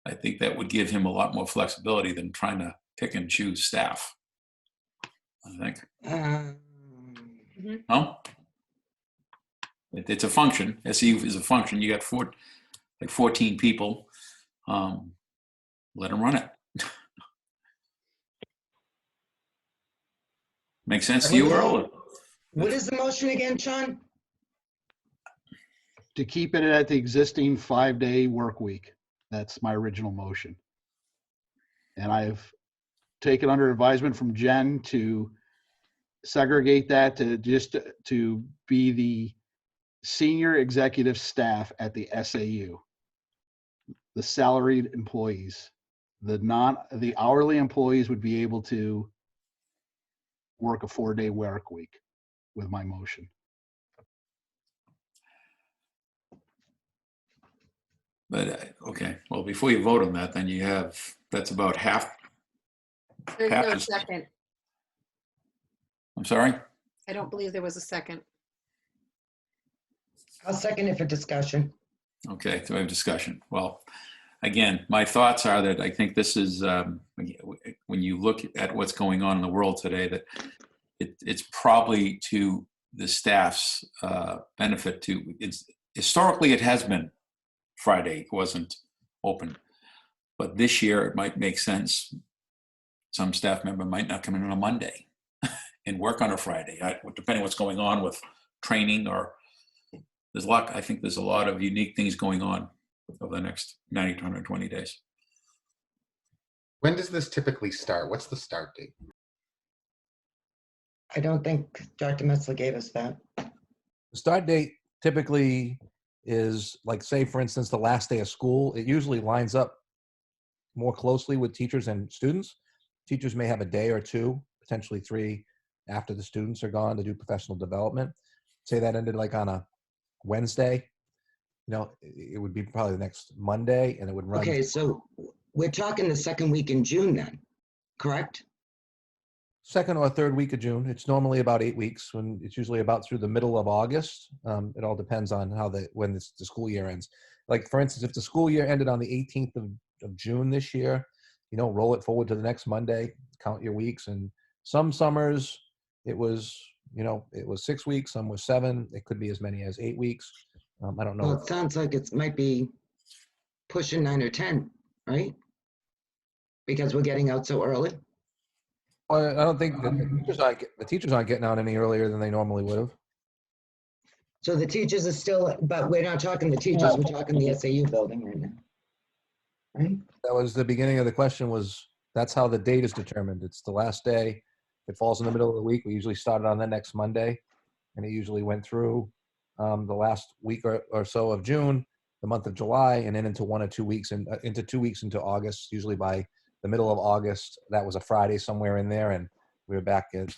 Speaker 1: I think that would give him a lot more flexibility than trying to pick and choose staff, I think. No? It's a function. SEU is a function. You got 14 people. Let them run it. Make sense to you, Earl?
Speaker 6: What is the motion again, Sean?
Speaker 9: To keep it at the existing 5-day work week. That's my original motion. And I've taken under advisement from Jen to segregate that to be the senior executive staff at the SAU, the salaried employees. The hourly employees would be able to work a 4-day work week with my motion.
Speaker 1: But okay, well, before you vote on that, then that's about half.
Speaker 12: There's no second.
Speaker 1: I'm sorry?
Speaker 12: I don't believe there was a second.
Speaker 6: I'll second it for discussion.
Speaker 1: Okay, so we have discussion. Well, again, my thoughts are that I think this is, when you look at what's going on in the world today, that it's probably to the staff's benefit historically it has been Friday, wasn't open. But this year it might make sense. Some staff member might not come in on a Monday and work on a Friday, depending what's going on with training, or I think there's a lot of unique things going on over the next 90 to 120 days.
Speaker 2: When does this typically start? What's the start date?
Speaker 6: I don't think Dr. Metzler gave us that.
Speaker 15: The start date typically is, like, say, for instance, the last day of school. It usually lines up more closely with teachers and students. Teachers may have a day or two, potentially 3, after the students are gone to do professional development. Say that ended like on a Wednesday, it would be probably the next Monday, and it would run.
Speaker 6: Okay, so we're talking the second week in June then, correct?
Speaker 15: second or third week of June. It's normally about 8 weeks. When it's usually about through the middle of August. It all depends on when the school year ends. Like for instance, if the school year ended on the 18th of June this year, roll it forward to the next Monday, count your weeks. And some summers it was 6 weeks, some was 7. It could be as many as 8 weeks. I don't know.
Speaker 6: Well, it sounds like it might be pushing 9 or 10, right? Because we're getting out so early.
Speaker 15: Well, I don't think the teachers aren't getting out any earlier than they normally would have.
Speaker 6: So the teachers are still, but we're not talking the teachers, we're talking the SAU building right now. Right?
Speaker 15: That was the beginning of the question. That's how the date is determined. It's the last day. If it falls in the middle of the week, we usually started on the next Monday, and it usually went through the last week or so of June, the month of July, and then into 1 or 2 weeks, and into 2 weeks into August. Usually by the middle of August, that was a Friday somewhere in there, and we were back at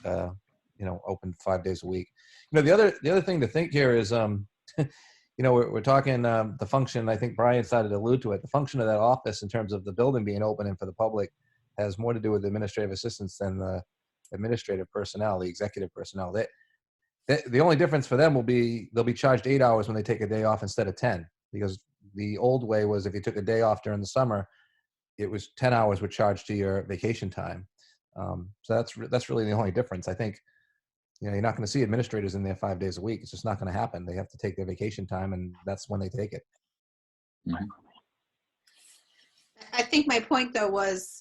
Speaker 15: open 5 days a week. The other thing to think here is we're talking the function. I think Brian started to allude to it. The function of that office in terms of the building being open and for the public has more to do with the administrative assistants than the administrative personnel, the executive personnel. The only difference for them will be they'll be charged 8 hours when they take a day off instead of 10, because the old way was if you took a day off during the summer, it was 10 hours were charged to your vacation time. So that's really the only difference. I think you're not going to see administrators in there 5 days a week. It's just not going to happen. They have to take their vacation time, and that's when they take it.
Speaker 1: Mm-hmm.
Speaker 12: I think my point though was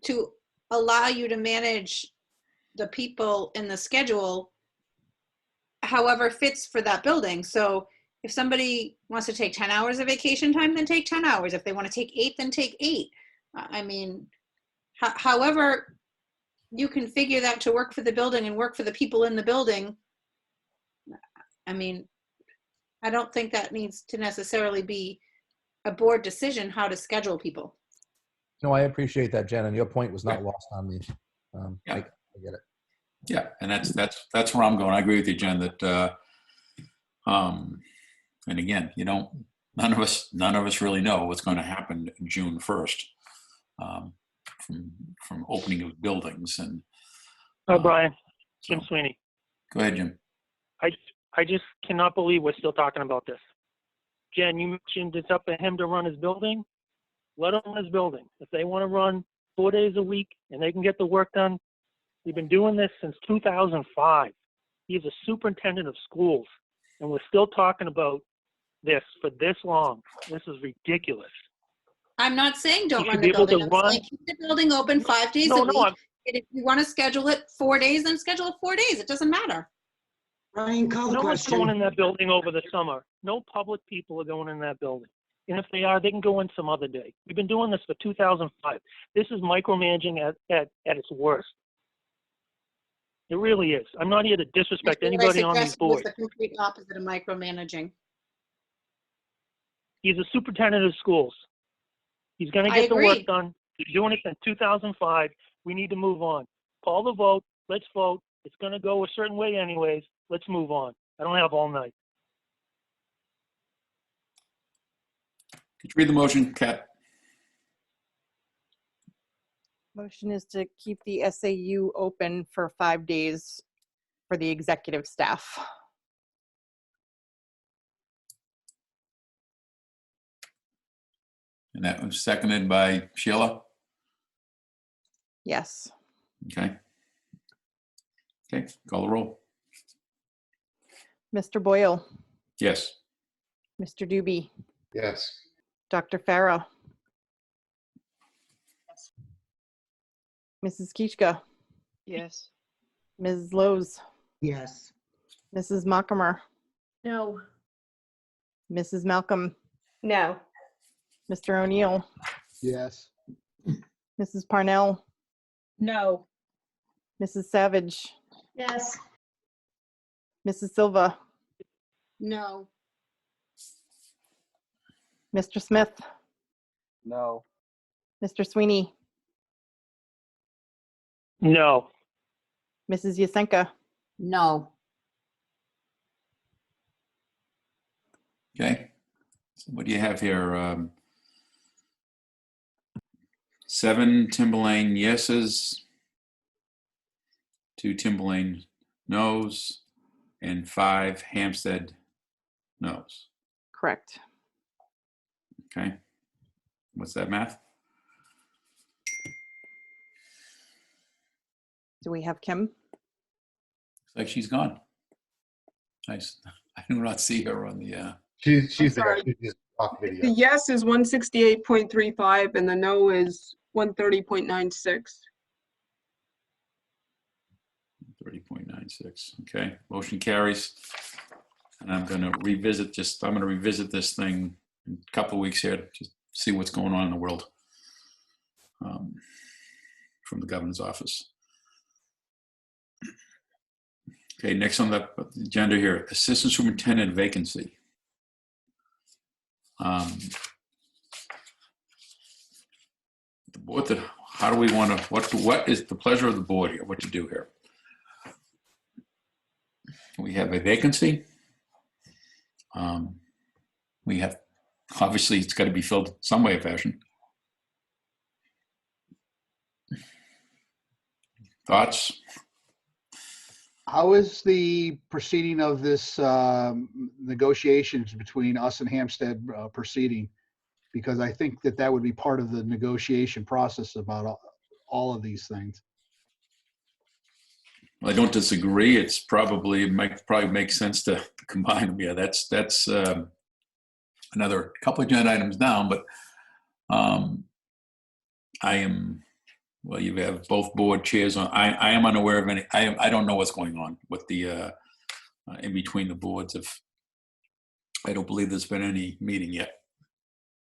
Speaker 12: to allow you to manage the people in the schedule however fits for that building. So if somebody wants to take 10 hours of vacation time, then take 10 hours. If they want to take 8, then take 8. I mean, however you can figure that to work for the building and work for the people in the building. I mean, I don't think that needs to necessarily be a board decision how to schedule people.
Speaker 15: No, I appreciate that, Jen, and your point was not lost on me. I get it.
Speaker 1: Yeah, and that's where I'm going. I agree with you, Jen. That and again, none of us really know what's going to happen June 1st from opening of buildings and.
Speaker 17: Brian, Jim Sweeney.
Speaker 1: Go ahead, Jim.
Speaker 17: I just cannot believe we're still talking about this. Jen, you mentioned it's up to him to run his building. Let him run his building. If they want to run 4 days a week and they can get the work done, we've been doing this since 2005. He's a superintendent of schools, and we're still talking about this for this long. This is ridiculous.
Speaker 12: I'm not saying don't
Speaker 17: You
Speaker 12: run
Speaker 17: should be
Speaker 12: the
Speaker 17: able
Speaker 12: building.
Speaker 17: to
Speaker 12: I'm
Speaker 17: run.
Speaker 12: saying keep the building open 5 days a week.
Speaker 17: No,
Speaker 12: And if you want to schedule it 4 days, then schedule it 4 days. It doesn't matter.
Speaker 6: Ryan, call the
Speaker 17: No one's
Speaker 6: question.
Speaker 17: going in that building over the summer. No public people are going in that building. And if they are, they can go in some other day. We've been doing this for 2005. This is micromanaging at its worst. It really is. I'm not here to disrespect anybody on these boards.
Speaker 12: What I suggested was the complete opposite of micromanaging.
Speaker 17: He's a superintendent of schools. He's going to
Speaker 12: I
Speaker 17: get the work
Speaker 12: agree.
Speaker 17: done. He's doing it since 2005. We need to move on. Call the vote. Let's vote. It's going to go a certain way anyways. Let's move on. I don't have all night.
Speaker 1: Could you read the motion, Kat?
Speaker 3: Motion is to keep the SAU open for 5 days for the executive staff.
Speaker 1: And that was seconded by Sheila.
Speaker 3: Yes.
Speaker 1: Okay. Okay, call the roll.
Speaker 3: Mr. Boyle,
Speaker 1: Yes.
Speaker 3: Mr. Doobie,
Speaker 2: Yes.
Speaker 3: Dr. Farah, Mrs. Kishka,
Speaker 5: Yes.
Speaker 3: Ms. Lowe's,
Speaker 6: Yes.
Speaker 3: Mrs. Mockamer,
Speaker 7: No.
Speaker 3: Mrs. Malcolm,
Speaker 8: No.
Speaker 3: Mr. O'Neill,
Speaker 9: Yes.
Speaker 3: Mrs. Parnell,
Speaker 5: No.
Speaker 3: Mrs. Savage,
Speaker 11: Yes.
Speaker 3: Mrs. Silva,
Speaker 12: No.
Speaker 3: Mr. Smith,
Speaker 9: No.
Speaker 3: Mr. Sweeney,
Speaker 17: No.
Speaker 3: Mrs. Yasenka,
Speaker 14: No.
Speaker 1: Okay. So what do you have here? 7 Timberlane yeses, 2 Timberlane noes, and 5 Hampstead noes.
Speaker 3: Correct.
Speaker 1: Okay. What's that math?
Speaker 3: Do we have Kim?
Speaker 1: Looks like she's gone. Nice. I do not see her on the.
Speaker 2: She's there.
Speaker 4: sorry.
Speaker 2: She's just off
Speaker 4: The
Speaker 2: video.
Speaker 4: yes is 168.35 and the no is 130.96.
Speaker 1: 30.96. Okay. Motion carries. And I'm going to revisit this thing in a couple of weeks here to just see what's going on in the world from the governor's office. Okay, next on the agenda here, assistant superintendent vacancy. The board, how do we want to, what is the pleasure of the board here? What to do here? We have a vacancy. We have, obviously, it's got to be filled some way or fashion. Thoughts?
Speaker 9: How is the proceeding of this negotiations between us and Hampstead proceeding? Because I think that would be part of the negotiation process about all of these things.
Speaker 1: I don't disagree. It's probably, it might probably make sense to combine them. Yeah, that's another couple of agenda items down, but I am, well, you have both board chairs on. I am unaware of any, I don't know what's going on with the, in between the boards. I don't believe there's been any meeting yet.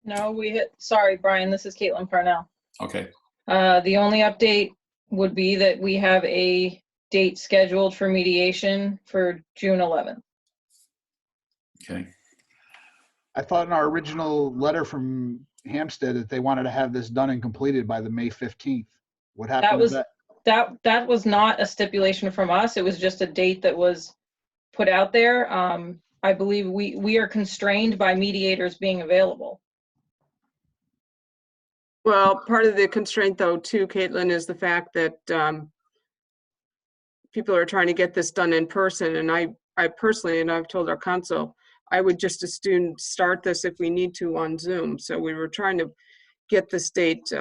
Speaker 10: No, sorry, Brian, this is Caitlin Parnell.
Speaker 1: Okay.
Speaker 10: The only update would be that we have a date scheduled for mediation for June 11th.
Speaker 1: Okay.
Speaker 9: I thought in our original letter from Hampstead that they wanted to have this done and completed by the May 15th. What happened to that?
Speaker 10: That was not a stipulation from us. It was just a date that was put out there. I believe we are constrained by mediators being available.
Speaker 4: Well, part of the constraint though too, Caitlin, is the fact that people are trying to get this done in person. And I personally, and I've told our council, I would just as soon start this if we need to on Zoom. So we were trying to get this date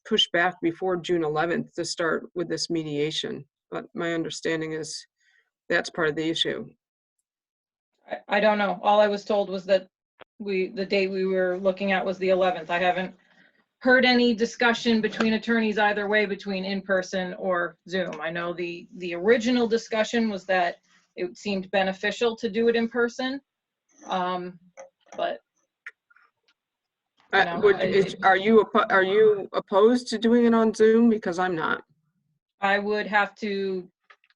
Speaker 4: pushed back before June 11th to start with this mediation. But my understanding is that's part of the issue.
Speaker 10: I don't know. All I was told was that the date we were looking at was the 11th. I haven't heard any discussion between attorneys either way, between in-person or Zoom. I know the original discussion was that it seemed beneficial to do it in person, but
Speaker 4: are you opposed to doing it on Zoom? Because I'm not.
Speaker 10: I would have to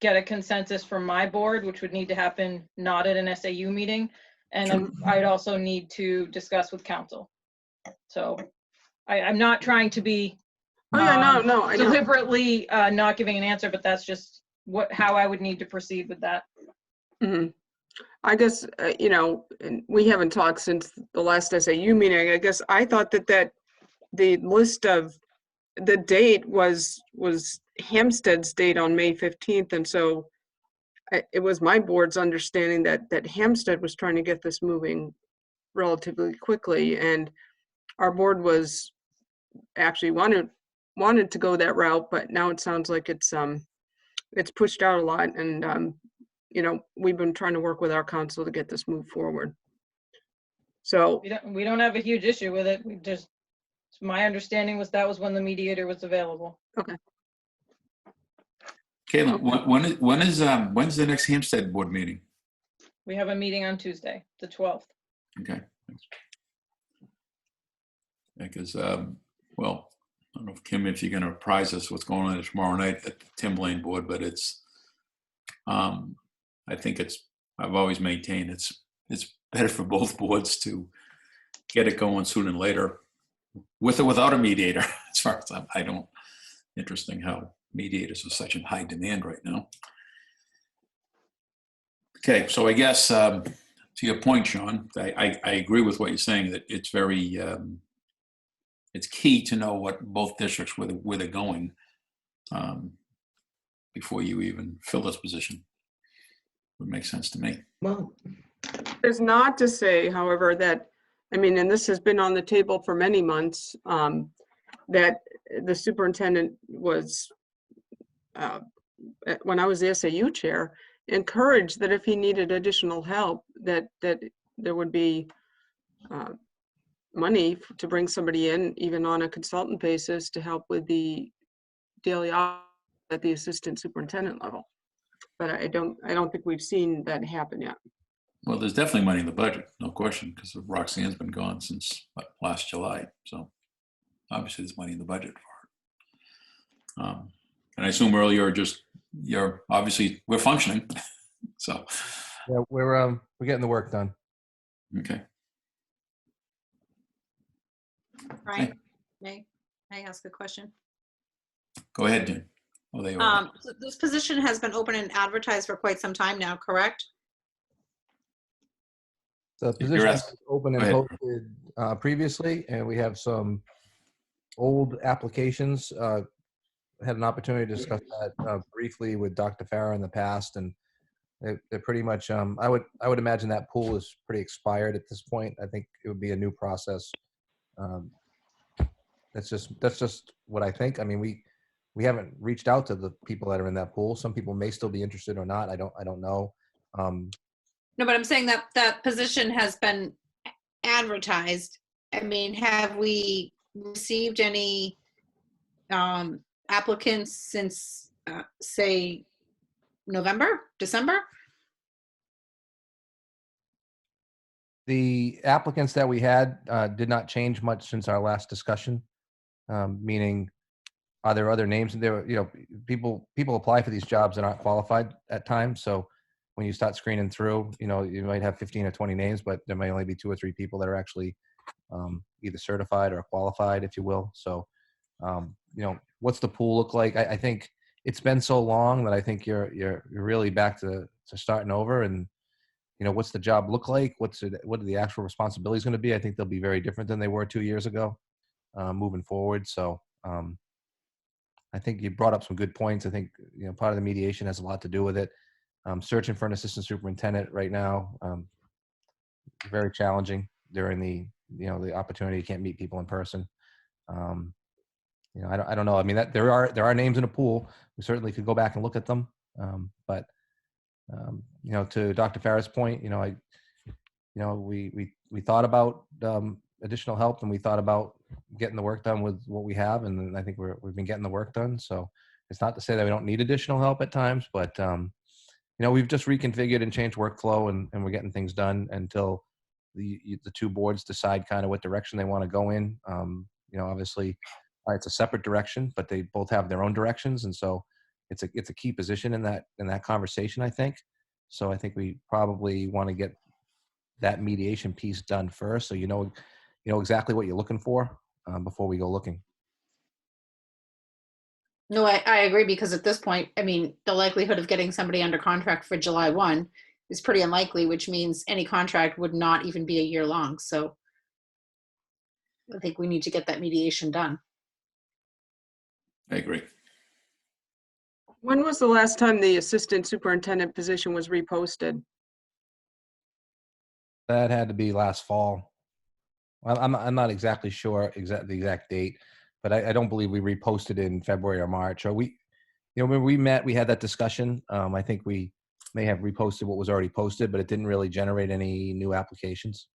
Speaker 10: get a consensus from my board, which would need to happen not at an SAU meeting, and I'd also need to discuss with council. So I'm not trying to be deliberately not giving an answer, but that's just how I would need to proceed with that.
Speaker 4: Mm-hmm. I guess, you know, we haven't talked since the last SAU meeting. I guess I thought that the list of the date was Hampstead's date on May 15th. And so it was my board's understanding that Hampstead was trying to get this moving relatively quickly. And our board was actually wanted to go that route, but now it sounds like it's pushed out a lot. And, you know, we've been trying to work with our council to get this moved forward. So
Speaker 10: we don't have a huge issue with it. My understanding was that was when the mediator was available.
Speaker 4: Okay.
Speaker 1: Caitlin, when's the next Hampstead board meeting?
Speaker 10: We have a meeting on Tuesday, the 12th.
Speaker 1: Okay. Thanks. Because, well, I don't know if Kim, if you're going to apprise us what's going on tomorrow night at the Timberlane board, but it's, I think I've always maintained it's better for both boards to get it going sooner than later, with or without a mediator. As far as interesting how mediators are such in high demand right now. Okay, so I guess to your point, Sean, I agree with what you're saying, that it's very it's key to know what both districts, where they're going before you even fill this position. Would make sense to me.
Speaker 6: Well,
Speaker 4: It's not to say, however, that, I mean, and this has been on the table for many months, that the superintendent was, when I was the SAU chair, encouraged that if he needed additional help, that there would be money to bring somebody in, even on a consultant basis, to help with the daily op at the assistant superintendent level. But I don't think we've seen that happen yet.
Speaker 1: Well, there's definitely money in the budget, no question, because Roxanne's been gone since last July. So obviously there's money in the budget for it. And I assume Earl, you're obviously, we're functioning. So
Speaker 15: Yeah, we're getting the work done.
Speaker 1: okay.
Speaker 12: Right. May I ask a question?
Speaker 1: Go ahead, Jen. Oh, they are.
Speaker 12: So this position has been open and advertised for quite some time now, correct?
Speaker 15: The position was open and posted previously, and we have some old applications. Had an opportunity to discuss that briefly with Dr. Farah in the past, and they're pretty much. I would imagine that pool is pretty expired at this point. I think it would be a new process. That's just what I think. I mean, we haven't reached out to the people that are in that pool. Some people may still be interested or not. I don't know.
Speaker 12: No, but I'm saying that that position has been advertised. I mean, have we received any applicants since, say, November, December?
Speaker 15: The applicants that we had did not change much since our last discussion. Meaning, are there other names? There, people apply for these jobs and aren't qualified at times. So when you start screening through, you might have 15 or 20 names, but there might only be 2 or 3 people that are actually either certified or qualified, if you will. So, what's the pool look like? I think it's been so long that I think you're really back to starting over. And what's the job look like? What are the actual responsibilities going to be? I think they'll be very different than they were 2 years ago, moving forward. So I think you brought up some good points. I think part of the mediation has a lot to do with it. Searching for an assistant superintendent right now, very challenging during the opportunity. You can't meet people in person. I don't know. I mean, there are names in a pool. We certainly could go back and look at them. But to Dr. Farah's point, we thought about additional help, and we thought about getting the work done with what we have, and I think we've been getting the work done. So it's not to say that we don't need additional help at times, but we've just reconfigured and changed workflow, and we're getting things done until the 2 boards decide kind of what direction they want to go in. Obviously, it's a separate direction, but they both have their own directions, and so it's a key position in that conversation, I think. So I think we probably want to get that mediation piece done first, so you know exactly what you're looking for before we go looking.
Speaker 12: No, I agree, because at this point, I mean, the likelihood of getting somebody under contract for July 1 is pretty unlikely, which means any contract would not even be a year long. So I think we need to get that mediation done.
Speaker 1: I agree.
Speaker 4: When was the last time the assistant superintendent position was reposted?
Speaker 15: That had to be last fall. Well, I'm not exactly sure the exact date, but I don't believe we reposted in February or March. Or when we met, we had that discussion. I think we may have reposted what was already posted, but it didn't really generate any new applications.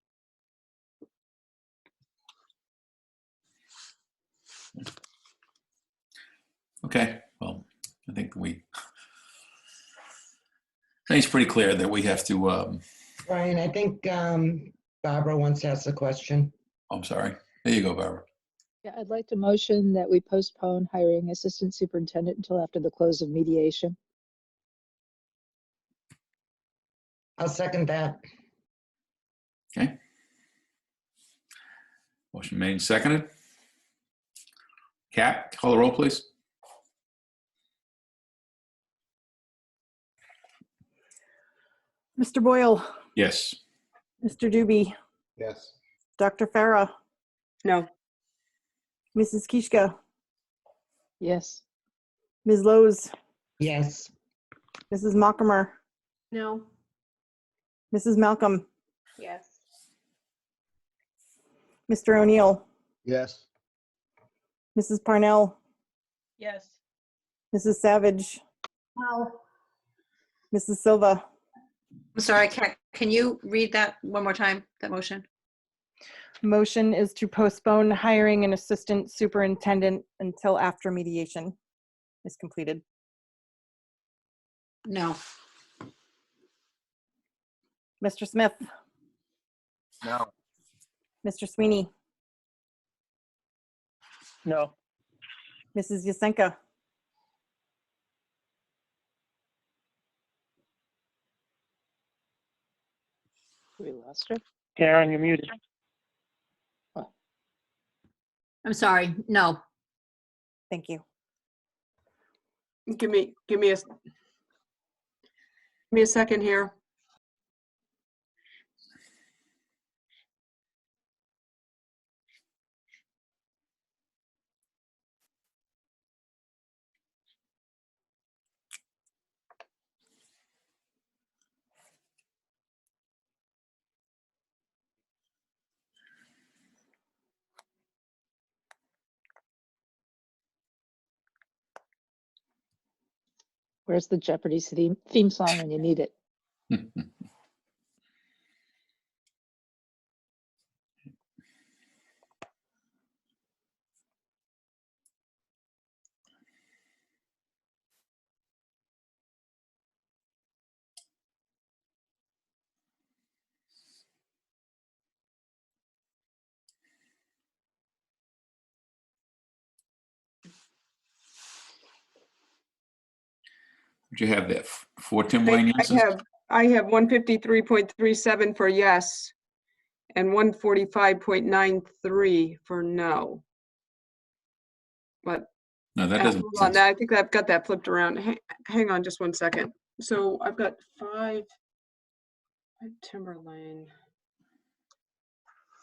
Speaker 1: Okay. Well, I think it's pretty clear that we have to.
Speaker 6: Brian, I think Barbara wants to ask a question.
Speaker 1: I'm sorry. There you go, Barbara.
Speaker 5: Yeah, I'd like to motion that we postpone hiring assistant superintendent until after the close of mediation.
Speaker 6: I'll second that.
Speaker 1: Okay. Motion made and seconded. Kat, call the roll, please.
Speaker 3: Mr. Boyle,
Speaker 1: Yes.
Speaker 3: Mr. Doobie,
Speaker 2: Yes.
Speaker 3: Dr. Farah,
Speaker 4: No.
Speaker 3: Mrs. Kishka,
Speaker 5: Yes.
Speaker 3: Ms. Lowe's,
Speaker 6: Yes.
Speaker 3: Mrs. Mockamer,
Speaker 7: No.
Speaker 3: Mrs. Malcolm,
Speaker 8: Yes.
Speaker 3: Mr. O'Neill,
Speaker 9: Yes.
Speaker 3: Mrs. Parnell,
Speaker 10: Yes.
Speaker 3: Mrs. Savage,
Speaker 11: No.
Speaker 3: Mrs. Silva.
Speaker 12: I'm sorry, can you read that one more time, that motion?
Speaker 3: Motion is to postpone hiring an assistant superintendent until after mediation is completed.
Speaker 12: No.
Speaker 3: Mr. Smith,
Speaker 9: No.
Speaker 3: Mr. Sweeney,
Speaker 17: No.
Speaker 3: Mrs. Yasenka,
Speaker 5: We lost her.
Speaker 17: Karen, you're muted.
Speaker 14: I'm sorry, no.
Speaker 3: thank you.
Speaker 4: Give me a second here.
Speaker 5: Where's the Jeopardy theme song when you need it?
Speaker 1: Would you have that for Tim Lane?
Speaker 4: I have 153.37 for yes and 145.93 for no. But
Speaker 1: No, that doesn't
Speaker 4: hold
Speaker 1: make
Speaker 4: on,
Speaker 1: sense.
Speaker 4: I think I've got that flipped around. Hang on just one second. So I've got 5 Timberlane,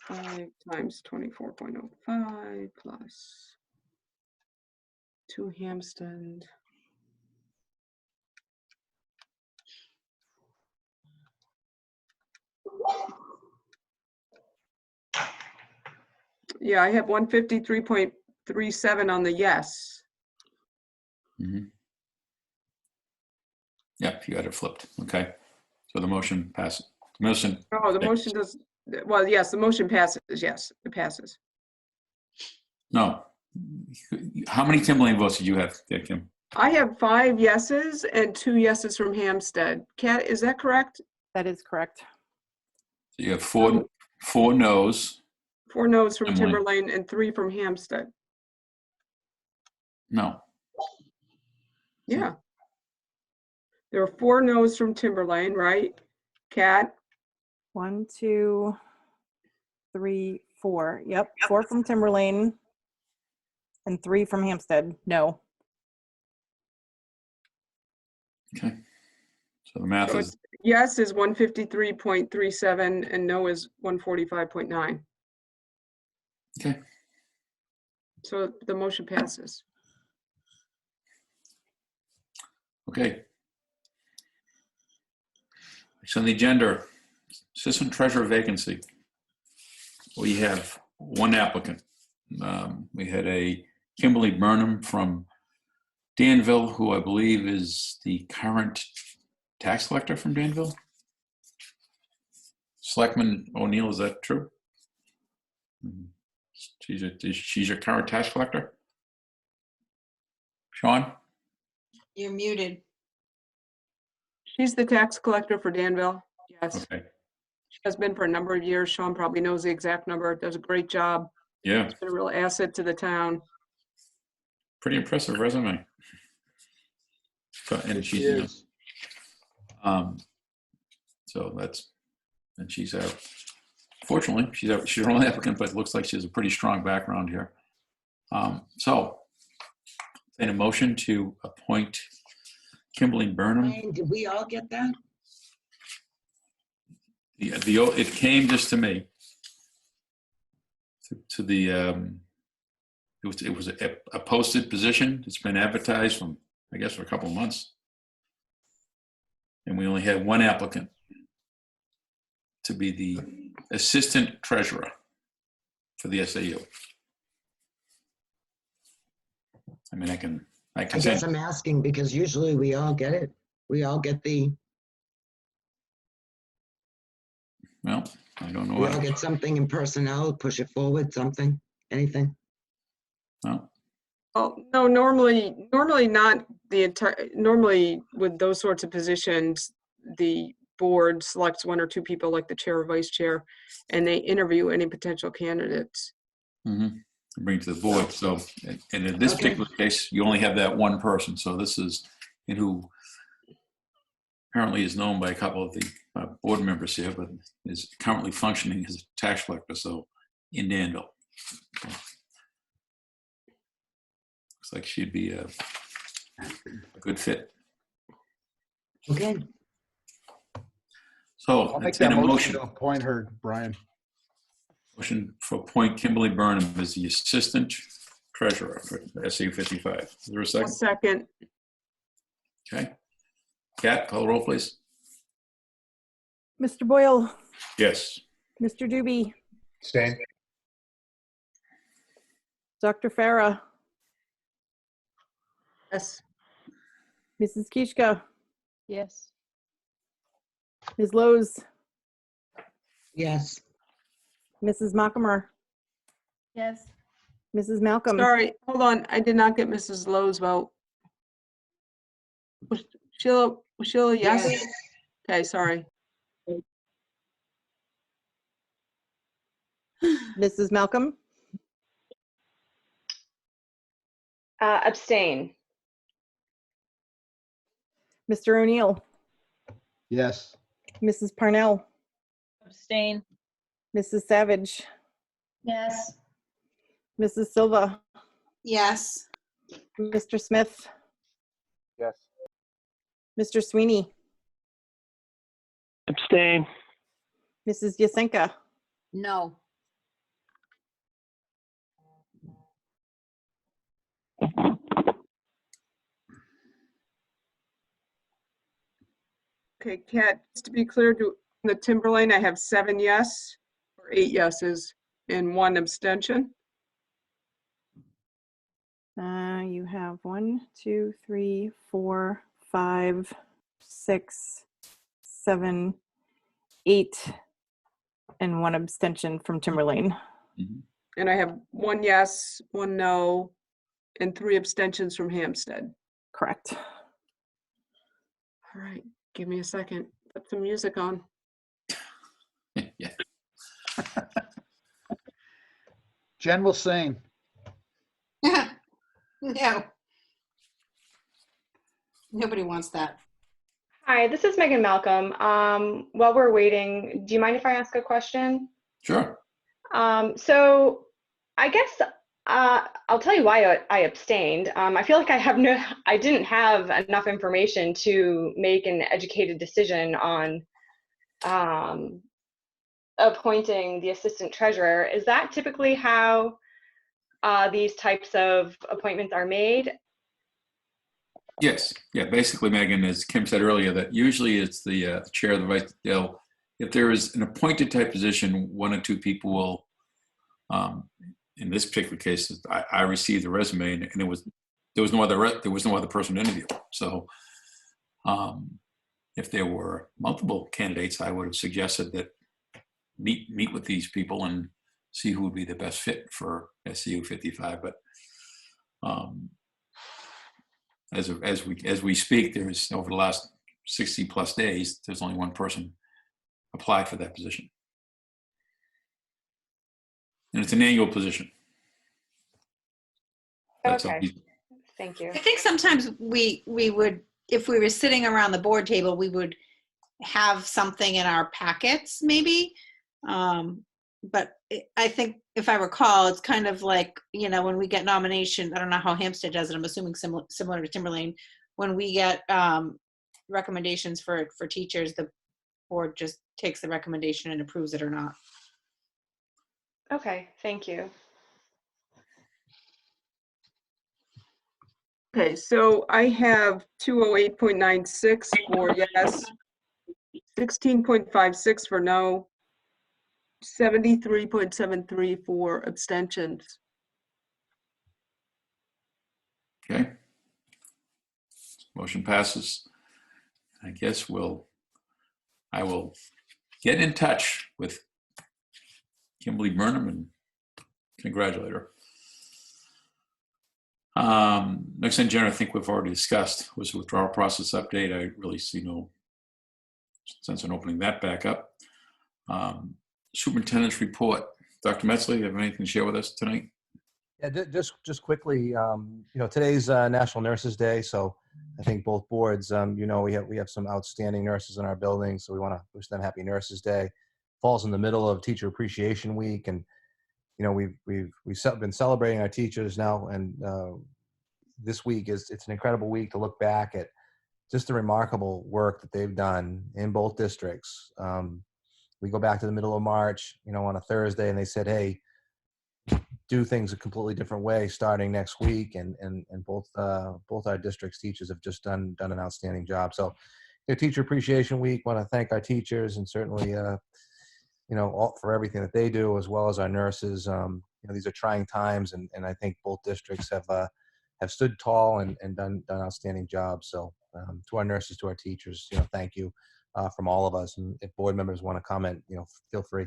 Speaker 4: 5 times 24.05 plus 2 Hampstead. Yeah, I have 153.37 on the yes.
Speaker 1: Mm-hmm. Yep, you got it flipped. Okay. So the motion passes. The motion.
Speaker 4: Oh, the motion does, well, yes, the motion passes. Yes, it passes.
Speaker 1: No. How many Tim Lane votes did you have, Kim?
Speaker 4: I have 5 yeses and 2 yeses from Hampstead. Kat, is that correct?
Speaker 3: That is correct.
Speaker 1: So you have four no's.
Speaker 4: 4 no's from
Speaker 1: Timberlane.
Speaker 4: Timberlane and 3 from Hampstead.
Speaker 1: No.
Speaker 4: Yeah. There are 4 no's from Timberlane, right? Kat?
Speaker 3: 1, 2, 3, 4. Yep, 4 from Timberlane and 3 from Hampstead. No.
Speaker 1: Okay. So the math
Speaker 4: So
Speaker 1: is
Speaker 4: yes is 153.37 and no is 145.9.
Speaker 1: okay.
Speaker 4: So the motion passes.
Speaker 1: Okay. Next on the agenda, assistant treasurer vacancy. We have 1 applicant. We had a Kimberly Burnham from Danville, who I believe is the current tax collector from Danville. Selectman O'Neill, is that true? She's your current tax collector? Sean?
Speaker 12: You're muted.
Speaker 4: She's the tax collector for Danville. Yes.
Speaker 1: Okay.
Speaker 4: She has been for a number of years. Sean probably knows the exact number. Does a great job.
Speaker 1: Yeah.
Speaker 4: It's been a real asset to the town.
Speaker 1: Pretty impressive resume. And she's, so that's, and she's out. Fortunately, she's her only applicant, but it looks like she has a pretty strong background here. So, in a motion to appoint Kimberly Burnham.
Speaker 6: Did we all get that?
Speaker 1: It came just to me. To the It was a posted position. It's been advertised from, I guess, for a couple of months. And we only had one applicant to be the assistant treasurer for the SAU. I mean, I can
Speaker 6: I guess I'm asking because usually we all get it. We all get the,
Speaker 1: well, I don't know.
Speaker 6: we all get something in personnel, push it forward, something, anything.
Speaker 1: No.
Speaker 4: Well, no, normally not the entire, normally with those sorts of positions, the board selects one or two people like the chair or vice chair, and they interview any potential candidates.
Speaker 1: Mm-hmm. Bring to the board. So, and in this particular case, you only have that one person. So this is, and who apparently is known by a couple of the board members here, but is currently functioning as a tax collector. So in Danville. Looks like she'd be a good fit.
Speaker 6: Okay.
Speaker 1: So
Speaker 9: I'll make
Speaker 1: entertain
Speaker 9: that
Speaker 1: a
Speaker 9: motion to appoint her, Brian.
Speaker 1: Motion for appoint Kimberly Burnham as the assistant treasurer for SAU55. Is there a second?
Speaker 4: Second.
Speaker 1: Okay. Kat, call the roll, please.
Speaker 3: Mr. Boyle,
Speaker 1: Yes.
Speaker 3: Mr. Doobie,
Speaker 2: Abstain.
Speaker 3: Dr. Farah,
Speaker 4: Yes.
Speaker 3: Mrs. Kishka,
Speaker 5: Yes.
Speaker 3: Ms. Lowe's,
Speaker 6: Yes.
Speaker 3: Mrs. Mockamer,
Speaker 7: Yes.
Speaker 3: Mrs. Malcolm.
Speaker 4: Sorry, hold on. I did not get Mrs. Lowe's vote. Was Sheila, yes?
Speaker 6: Yes.
Speaker 4: Okay, sorry.
Speaker 3: Mrs. Malcolm,
Speaker 8: Abstain.
Speaker 3: Mr. O'Neill,
Speaker 9: Yes.
Speaker 3: Mrs. Parnell,
Speaker 10: Abstain.
Speaker 3: Mrs. Savage,
Speaker 11: Yes.
Speaker 3: Mrs. Silva,
Speaker 12: Yes.
Speaker 3: Mr. Smith,
Speaker 13: Yes.
Speaker 3: Mr. Sweeney,
Speaker 17: Abstain.
Speaker 3: Mrs. Yasenka,
Speaker 14: No.
Speaker 4: Okay, Kat, just to be clear, do the Timberlane, I have 7 yes or 8 yeses and 1 abstention.
Speaker 3: You have 1, 2, 3, 4, 5, 6, 7, 8, and 1 abstention from Timberlane.
Speaker 4: And I have 1 yes, 1 no, and 3 abstentions from Hampstead.
Speaker 3: Correct.
Speaker 4: All right, give me a second. Put some music on.
Speaker 1: Yeah.
Speaker 9: Jen will sing.
Speaker 12: No. Nobody wants that.
Speaker 8: Hi, this is Megan Malcolm. While we're waiting, do you mind if I ask a question?
Speaker 1: Sure.
Speaker 8: So I guess I'll tell you why I abstained. I feel like I didn't have enough information to make an educated decision on appointing the assistant treasurer. Is that typically how these types of appointments are made?
Speaker 1: Yes. Yeah. Basically, Megan, as Kim said earlier, that usually it's the chair of the vice. If there is an appointed type position, 1 or 2 people will. In this particular case, I received the resume, and there was no other person to interview. So, if there were multiple candidates, I would have suggested that meet with these people and see who would be the best fit for SAU55. But as we speak, there's over the last 60+ days, there's only 1 person applied for that position. And it's an annual position. That's
Speaker 8: Okay, thank you.
Speaker 12: I think sometimes we would, if we were sitting around the board table, we would have something in our packets maybe. But I think if I recall, it's kind of like, when we get nomination, I don't know how Hampstead does it. I'm assuming similar to Timberlane. When we get recommendations for teachers, the board just takes the recommendation and approves it or not.
Speaker 8: Okay, thank you.
Speaker 4: Okay, so I have 208.96 for yes, 16.56 for no, 73.73 for abstentions.
Speaker 1: Okay. Motion passes. I guess I will get in touch with Kimberly Burnham and congratulate her. Next on agenda, I think we've already discussed, was the withdrawal process update. I really see no sense in opening that back up. Superintendent's report. Dr. Metzler, you have anything to share with us tonight?
Speaker 15: Yeah, just quickly, today's National Nurses Day, so I think both boards, we have some outstanding nurses in our building, so we want to wish them Happy Nurses Day. Falls in the middle of Teacher Appreciation Week, and we've been celebrating our teachers now, and this week it's an incredible week to look back at just the remarkable work that they've done in both districts. We go back to the middle of March, on a Thursday, and they said, hey, do things a completely different way starting next week, and both our district's teachers have just done an outstanding job. So, Teacher Appreciation Week, want to thank our teachers, and certainly all for everything that they do, as well as our nurses. These are trying times, and I think both districts have stood tall and done outstanding jobs. So to our nurses, to our teachers, thank you from all of us. And if board members want to comment, feel free.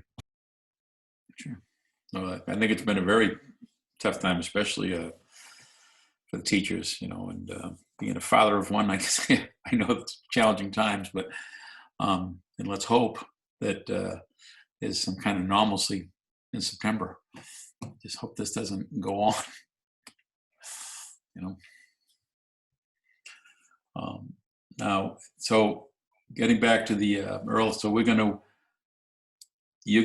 Speaker 1: Sure. No, I think it's been a very tough time, especially for the teachers, and being a father of one, I guess I know it's challenging times, but and let's hope that there's some kind of normalcy in September. Just hope this doesn't go on, Now, so getting back to the Earl, so you're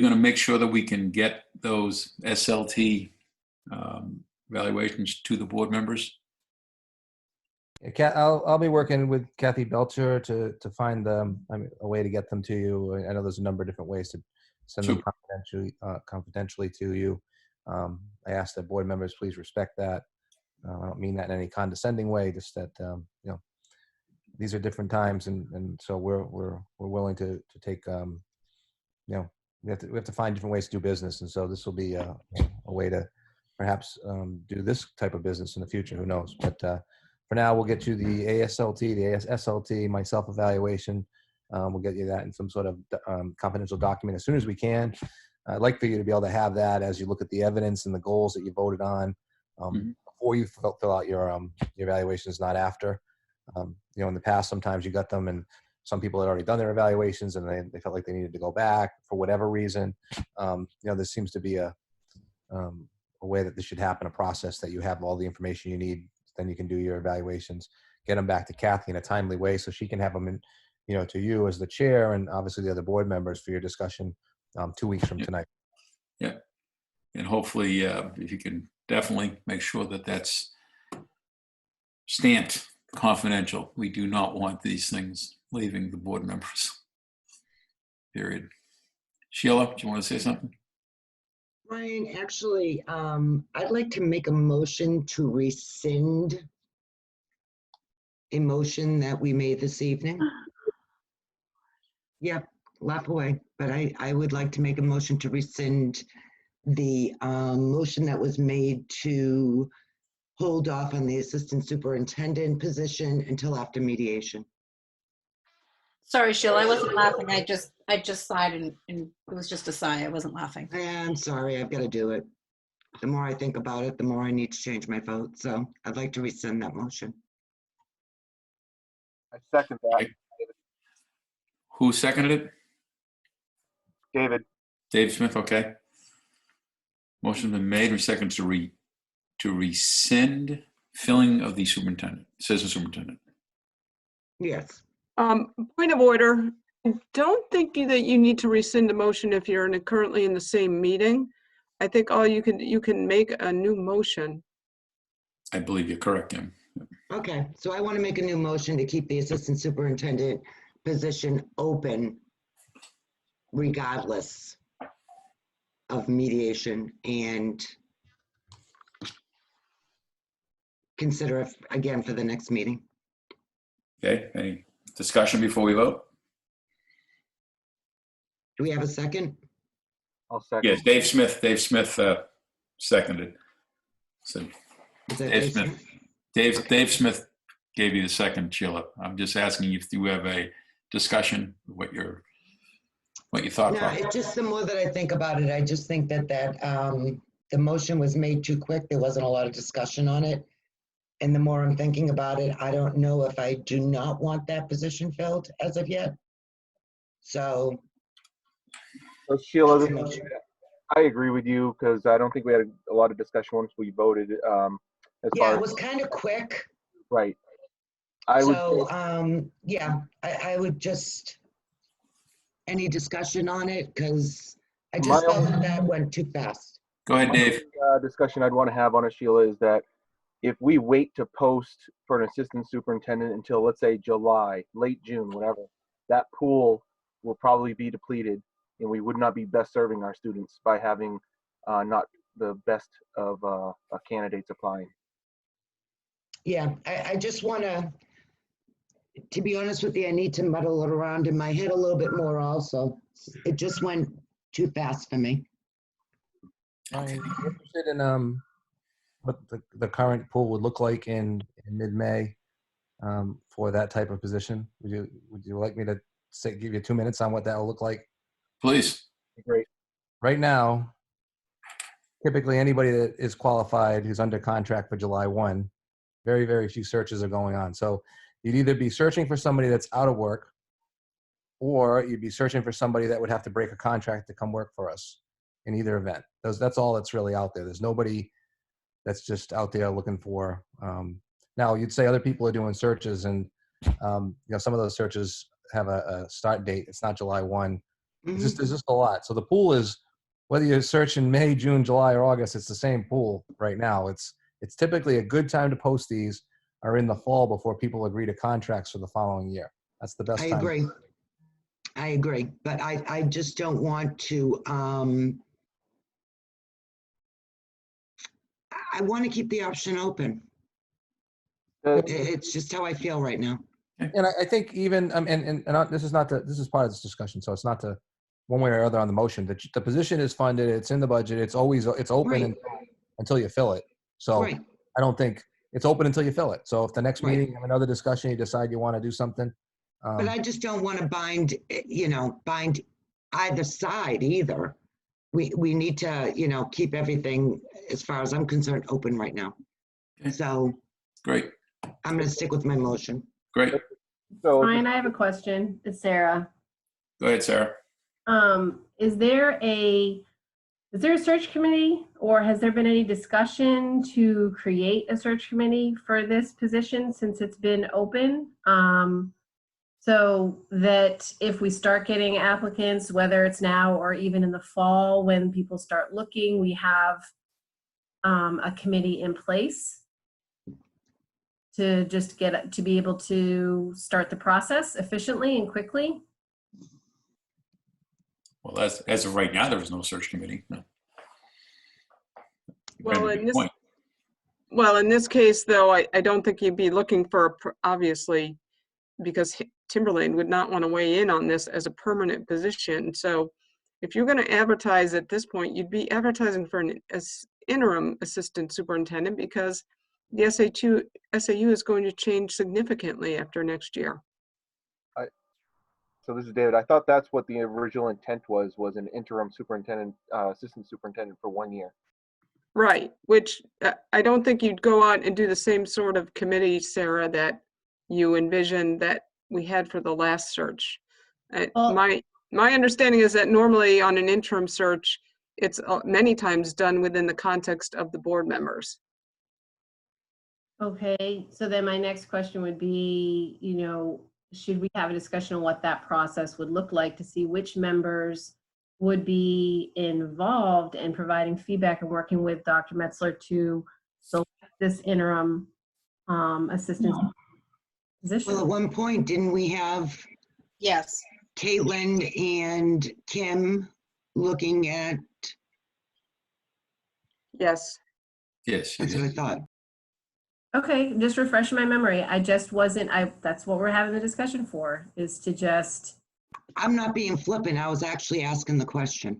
Speaker 1: gonna make sure that we can get those SLT evaluations to the board members.
Speaker 15: I'll be working with Kathy Belcher to find a way to get them to you. I know there's a number of different ways to send them confidentially to you. I ask that board members please respect that. I don't mean that in any condescending way, just that these are different times, and so we're willing to take we have to find different ways to do business, and so this will be a way to perhaps do this type of business in the future. Who knows? But for now, we'll get you the ASLT, the SLT, my self-evaluation. We'll get you that in some sort of confidential document as soon as we can. I'd like for you to be able to have that as you look at the evidence and the goals that you voted on before you fill out your evaluations, not after. In the past, sometimes you got them and some people had already done their evaluations and they felt like they needed to go back for whatever reason. There seems to be a way that this should happen, a process that you have all the information you need, then you can do your evaluations, get them back to Kathy in a timely way so she can have them in, to you as the chair and obviously the other board members for your discussion 2 weeks from tonight.
Speaker 1: Yeah. And hopefully if you can definitely make sure that that's stamped confidential. We do not want these things leaving the board members. Period. Sheila, do you want to say something?
Speaker 6: Ryan, actually, I'd like to make a motion to rescind a motion that we made this evening. Yep, laugh away. But I would like to make a motion to rescind the motion that was made to hold off on the assistant superintendent position until after mediation.
Speaker 12: Sorry, Sheila, I wasn't laughing. I just sighed and it was just a sigh. I wasn't laughing.
Speaker 6: I'm sorry, I've got to do it. The more I think about it, the more I need to change my vote. So I'd like to rescind that motion.
Speaker 13: I second that.
Speaker 1: Who seconded it?
Speaker 13: David.
Speaker 1: Dave Smith, okay. Motion's been made and seconded to rescind filling of the superintendent, assistant superintendent.
Speaker 6: Yes.
Speaker 4: Point of order. I don't think that you need to rescind a motion if you're currently in the same meeting. I think you can make a new motion.
Speaker 1: I believe you're correct, Kim.
Speaker 6: Okay, so I want to make a new motion to keep the assistant superintendent position open regardless of mediation and consider it again for the next meeting.
Speaker 1: Okay, any discussion before we vote?
Speaker 6: Do we have a second?
Speaker 13: I'll second.
Speaker 1: Yes, Dave Smith seconded. So
Speaker 6: Is that
Speaker 1: Dave Smith. Dave Smith gave you the second, Sheila. I'm just asking if you have a discussion, what your thought
Speaker 6: No,
Speaker 1: process.
Speaker 6: it's just the more that I think about it, I just think that the motion was made too quick. There wasn't a lot of discussion on it. And the more I'm thinking about it, I don't know if I do not want that position filled as of yet. So
Speaker 13: Sheila, I agree with you because I don't think we had a lot of discussion once we voted.
Speaker 6: Yeah, it was kind of quick.
Speaker 13: Right.
Speaker 6: I would just, any discussion on it, because I just felt that went too fast.
Speaker 1: Go ahead, Dave.
Speaker 13: Discussion I'd want to have on it, Sheila, is that if we wait to post for an assistant superintendent until, let's say, July, late June, whatever, that pool will probably be depleted, and we would not be best serving our students by having not the best of candidates applying.
Speaker 6: Yeah, I just want to be honest with you, I need to muddle it around in my head a little bit more also. It just went too fast for me.
Speaker 15: Are you interested in what the current pool would look like in mid-May for that type of position? Would you like me to give you 2 minutes on what that will look like?
Speaker 1: Please.
Speaker 13: Great.
Speaker 15: Right now, typically anybody that is qualified who's under contract for July 1, very, very few searches are going on. So you'd either be searching for somebody that's out of work, or you'd be searching for somebody that would have to break a contract to come work for us in either event. That's all that's really out there. There's nobody that's just out there looking for. Now, you'd say other people are doing searches, and some of those searches have a start date. It's not July 1. There's just a lot. So the pool is, whether you're searching May, June, July, or August, it's the same pool right now. It's typically a good time to post these are in the fall before people agree to contracts for the following year. That's the best time.
Speaker 6: I agree, but I just don't want to, I want to keep the option open. It's just how I feel right now.
Speaker 15: And I think even, this is part of this discussion, so it's not to one way or other on the motion. The position is funded, it's in the budget, it's open until you fill it. So I don't think it's open until you fill it. So if the next meeting you have another discussion, you decide you want to do something.
Speaker 6: But I just don't want to bind either side either. We need to, keep everything, as far as I'm concerned, open right now. Okay. So
Speaker 1: great.
Speaker 6: I'm going to stick with my motion.
Speaker 1: Great.
Speaker 7: So Ryan, I have a question. It's Sarah.
Speaker 1: Go ahead, Sarah.
Speaker 7: Is there a search committee, or has there been any discussion to create a search committee for this position since it's been open? So that if we start getting applicants, whether it's now or even in the fall when people start looking, we have a committee in place to just be able to start the process efficiently and quickly?
Speaker 1: Well, as of right now, there is no search committee. No.
Speaker 4: Well, in this case, though, I don't think you'd be looking for, obviously, because Timberlane would not want to weigh in on this as a permanent position. So if you're going to advertise at this point, you'd be advertising for an interim assistant superintendent, because the SAU is going to change significantly after next year.
Speaker 13: So this is David. I thought that's what the original intent was an interim superintendent, assistant superintendent for 1 year.
Speaker 4: Right, which I don't think you'd go out and do the same sort of committee, Sarah, that you envisioned that we had for the last search. My understanding is that normally on an interim search, it's many times done within the context of the board members.
Speaker 7: Okay, so then my next question would be, should we have a discussion on what that process would look like to see which members would be involved in providing feedback and working with Dr. Metzler to select this interim assistant position?
Speaker 6: Well, at one point, didn't we have Caitlin and Kim looking at?
Speaker 4: Yes.
Speaker 1: Yes.
Speaker 6: That's what I thought.
Speaker 7: Okay, just refresh my memory. I just wasn't, that's what we're having the discussion for, is to just,
Speaker 6: I'm not being flippant. I was actually asking the question.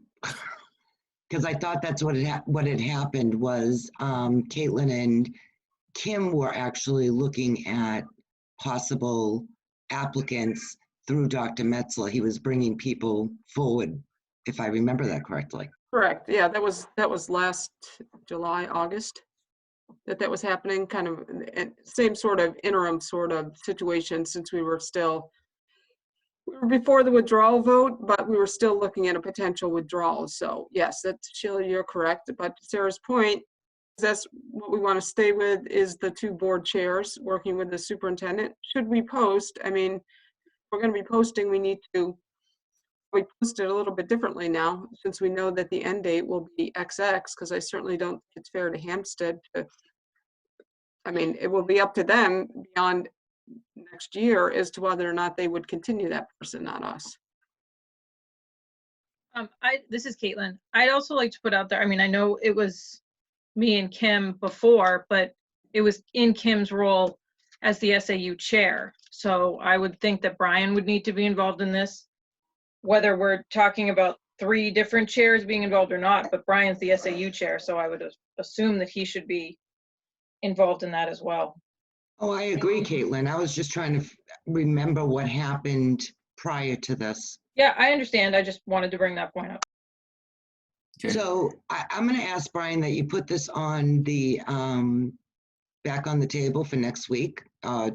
Speaker 6: Because I thought that's what had happened was Caitlin and Kim were actually looking at possible applicants through Dr. Metzler. He was bringing people forward, if I remember that correctly.
Speaker 4: Correct. Yeah, that was last July, August, that was happening, kind of same sort of interim sort of situation, since we were before the withdrawal vote, but we were still looking at a potential withdrawal. So yes, that's, Sheila, you're correct. But Sarah's point, that's what we want to stay with, is the 2 board chairs working with the superintendent. Should we post, I mean, if we're going to be posting, we post it a little bit differently now, since we know that the end date will be XX, because I certainly don't think it's fair to Hampstead I mean, it will be up to them beyond next year as to whether or not they would continue that person, not us.
Speaker 10: This is Caitlin. I'd also like to put out there, I mean, I know it was me and Kim before, but it was in Kim's role as the SAU chair. So I would think that Brian would need to be involved in this, whether we're talking about 3 different chairs being involved or not, but Brian's the SAU chair, so I would assume that he should be involved in that as well.
Speaker 6: Oh, I agree, Caitlin. I was just trying to remember what happened prior to this.
Speaker 10: Yeah, I understand. I just wanted to bring that point up.
Speaker 1: Okay.
Speaker 6: So I'm going to ask Brian that you put this on the back on the table for next week,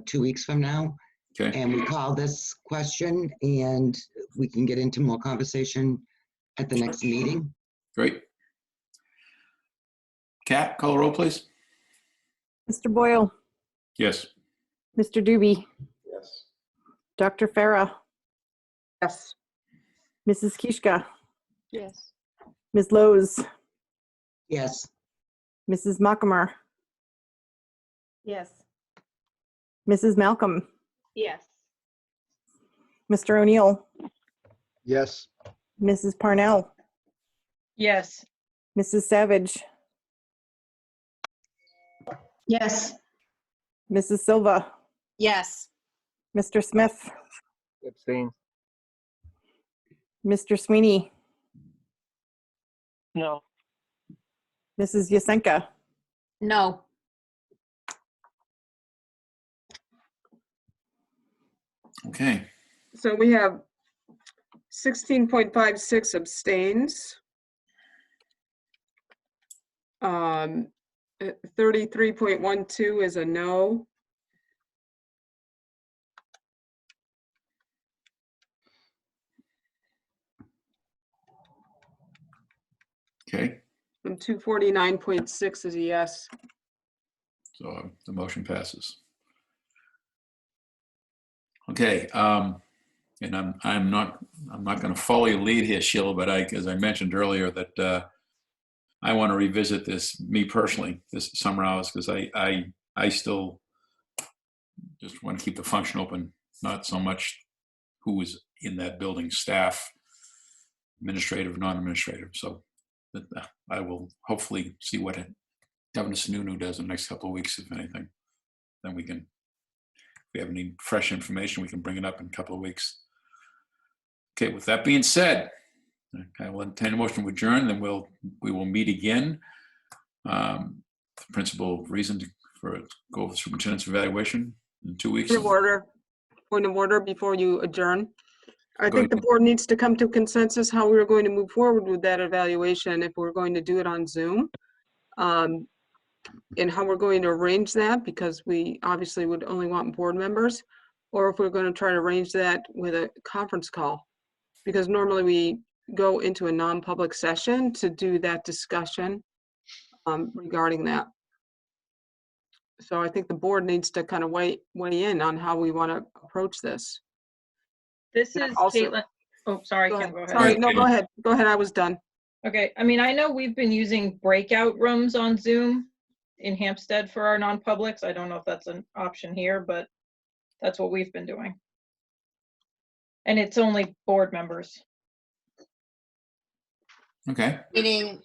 Speaker 6: 2 weeks from now.
Speaker 1: Okay.
Speaker 6: And we call this question, and we can get into more conversation at the next meeting.
Speaker 1: Great. Kat, call the roll, please.
Speaker 3: Mr. Boyle,
Speaker 1: Yes.
Speaker 3: Mr. Doobie,
Speaker 2: Yes.
Speaker 3: Dr. Farah,
Speaker 4: Yes.
Speaker 3: Mrs. Kishka,
Speaker 5: Yes.
Speaker 3: Ms. Lowe's,
Speaker 6: Yes.
Speaker 3: Mrs. Mockamer,
Speaker 7: yes.
Speaker 3: Mrs. Malcolm,
Speaker 8: Yes.
Speaker 3: Mr. O'Neill,
Speaker 9: Yes.
Speaker 3: Mrs. Parnell,
Speaker 10: Yes.
Speaker 3: Mrs. Savage,
Speaker 11: Yes.
Speaker 3: Mrs. Silva,
Speaker 12: Yes.
Speaker 3: Mr. Smith,
Speaker 13: Abstain.
Speaker 3: Mr. Sweeney,
Speaker 17: No.
Speaker 3: Mrs. Yasenka,
Speaker 12: No.
Speaker 1: Okay.
Speaker 4: So we have 16.56 abstains. 33.12 is a no.
Speaker 1: Okay.
Speaker 4: And 249.6 is a yes.
Speaker 1: So the motion passes. Okay. And I'm not going to follow your lead here, Sheila, but as I mentioned earlier, that I want to revisit this, me personally, this summer hours, because I still just want to keep the function open, not so much who is in that building, staff, administrative, non-administrative. So I will hopefully see what Governor Sununu does in the next couple of weeks, if anything. Then we can, if we have any fresh information, we can bring it up in a couple of weeks. Okay, with that being said, I will entertain a motion to adjourn, then we will meet again. The principal reason for go over the superintendent's evaluation in 2 weeks.
Speaker 4: Point of order before you adjourn. I
Speaker 1: Go
Speaker 4: think the
Speaker 1: ahead.
Speaker 4: board needs to come to consensus how we're going to move forward with that evaluation, if we're going to do it on Zoom. And how we're going to arrange that, because we obviously would only want board members, or if we're going to try to arrange that with a conference call. Because normally we go into a non-public session to do that discussion regarding that. So I think the board needs to kind of weigh in on how we want to approach this.
Speaker 10: This is
Speaker 4: Also-
Speaker 10: Caitlin. Oh, sorry,
Speaker 4: Go
Speaker 10: Kim,
Speaker 4: ahead.
Speaker 10: go ahead.
Speaker 4: Sorry, no, go ahead. Go ahead, I was done.
Speaker 10: Okay, I mean, I know we've been using breakout rooms on Zoom in Hampstead for our non-publics. I don't know if that's an option here, but that's what we've been doing. And it's only board members.
Speaker 1: Okay.
Speaker 12: Meaning,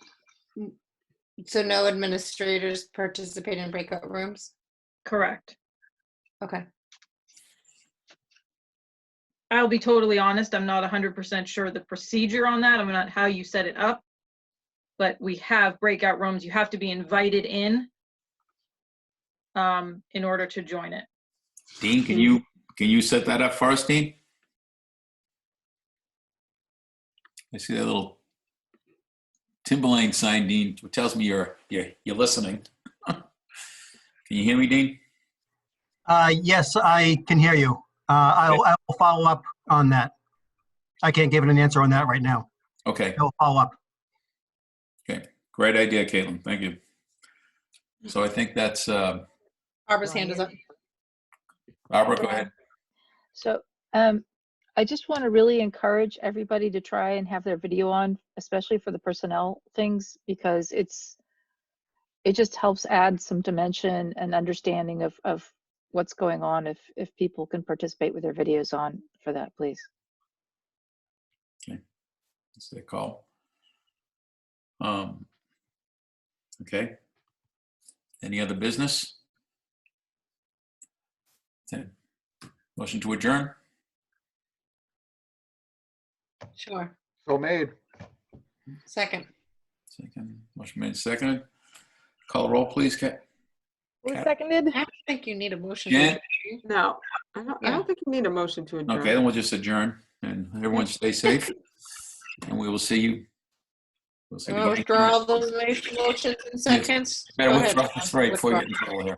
Speaker 12: so no administrators participate in breakout rooms?
Speaker 10: Correct.
Speaker 12: Okay.
Speaker 10: I'll be totally honest, I'm not 100% sure the procedure on that. I'm not how you set it up. But we have breakout rooms. You have to be invited in order to join it.
Speaker 1: Dean, can you set that up for us, Dean? I see that little Timberlane sign, Dean, which tells me you're listening. Can you hear me, Dean?
Speaker 18: Yes, I can hear you. I will follow up on that. I can't give it an answer on that right now.
Speaker 1: Okay.
Speaker 18: I'll follow up.
Speaker 1: Okay. Great idea, Caitlin. Thank you. So I think that's
Speaker 12: Barbara's hand is up.
Speaker 1: Barbara, go ahead.
Speaker 5: So I just want to really encourage everybody to try and have their video on, especially for the personnel things, because it just helps add some dimension and understanding of what's going on if people can participate with their videos on for that, please.
Speaker 1: Okay. That's their call. Okay. Any other business? Okay. Motion to adjourn?
Speaker 12: Sure.
Speaker 9: So made.
Speaker 12: Second.
Speaker 1: Second. Motion made, seconded. Call roll, please, Kat.
Speaker 3: Who seconded?
Speaker 12: I don't think you need a motion.
Speaker 1: Jen?
Speaker 4: No, I don't think you need a motion to adjourn.
Speaker 1: Okay, then we'll just adjourn and everyone stay safe. And we will see you. We'll see you again.
Speaker 12: Withdraw all those motions and seconds. Go ahead.
Speaker 1: That's right, before you get in trouble here.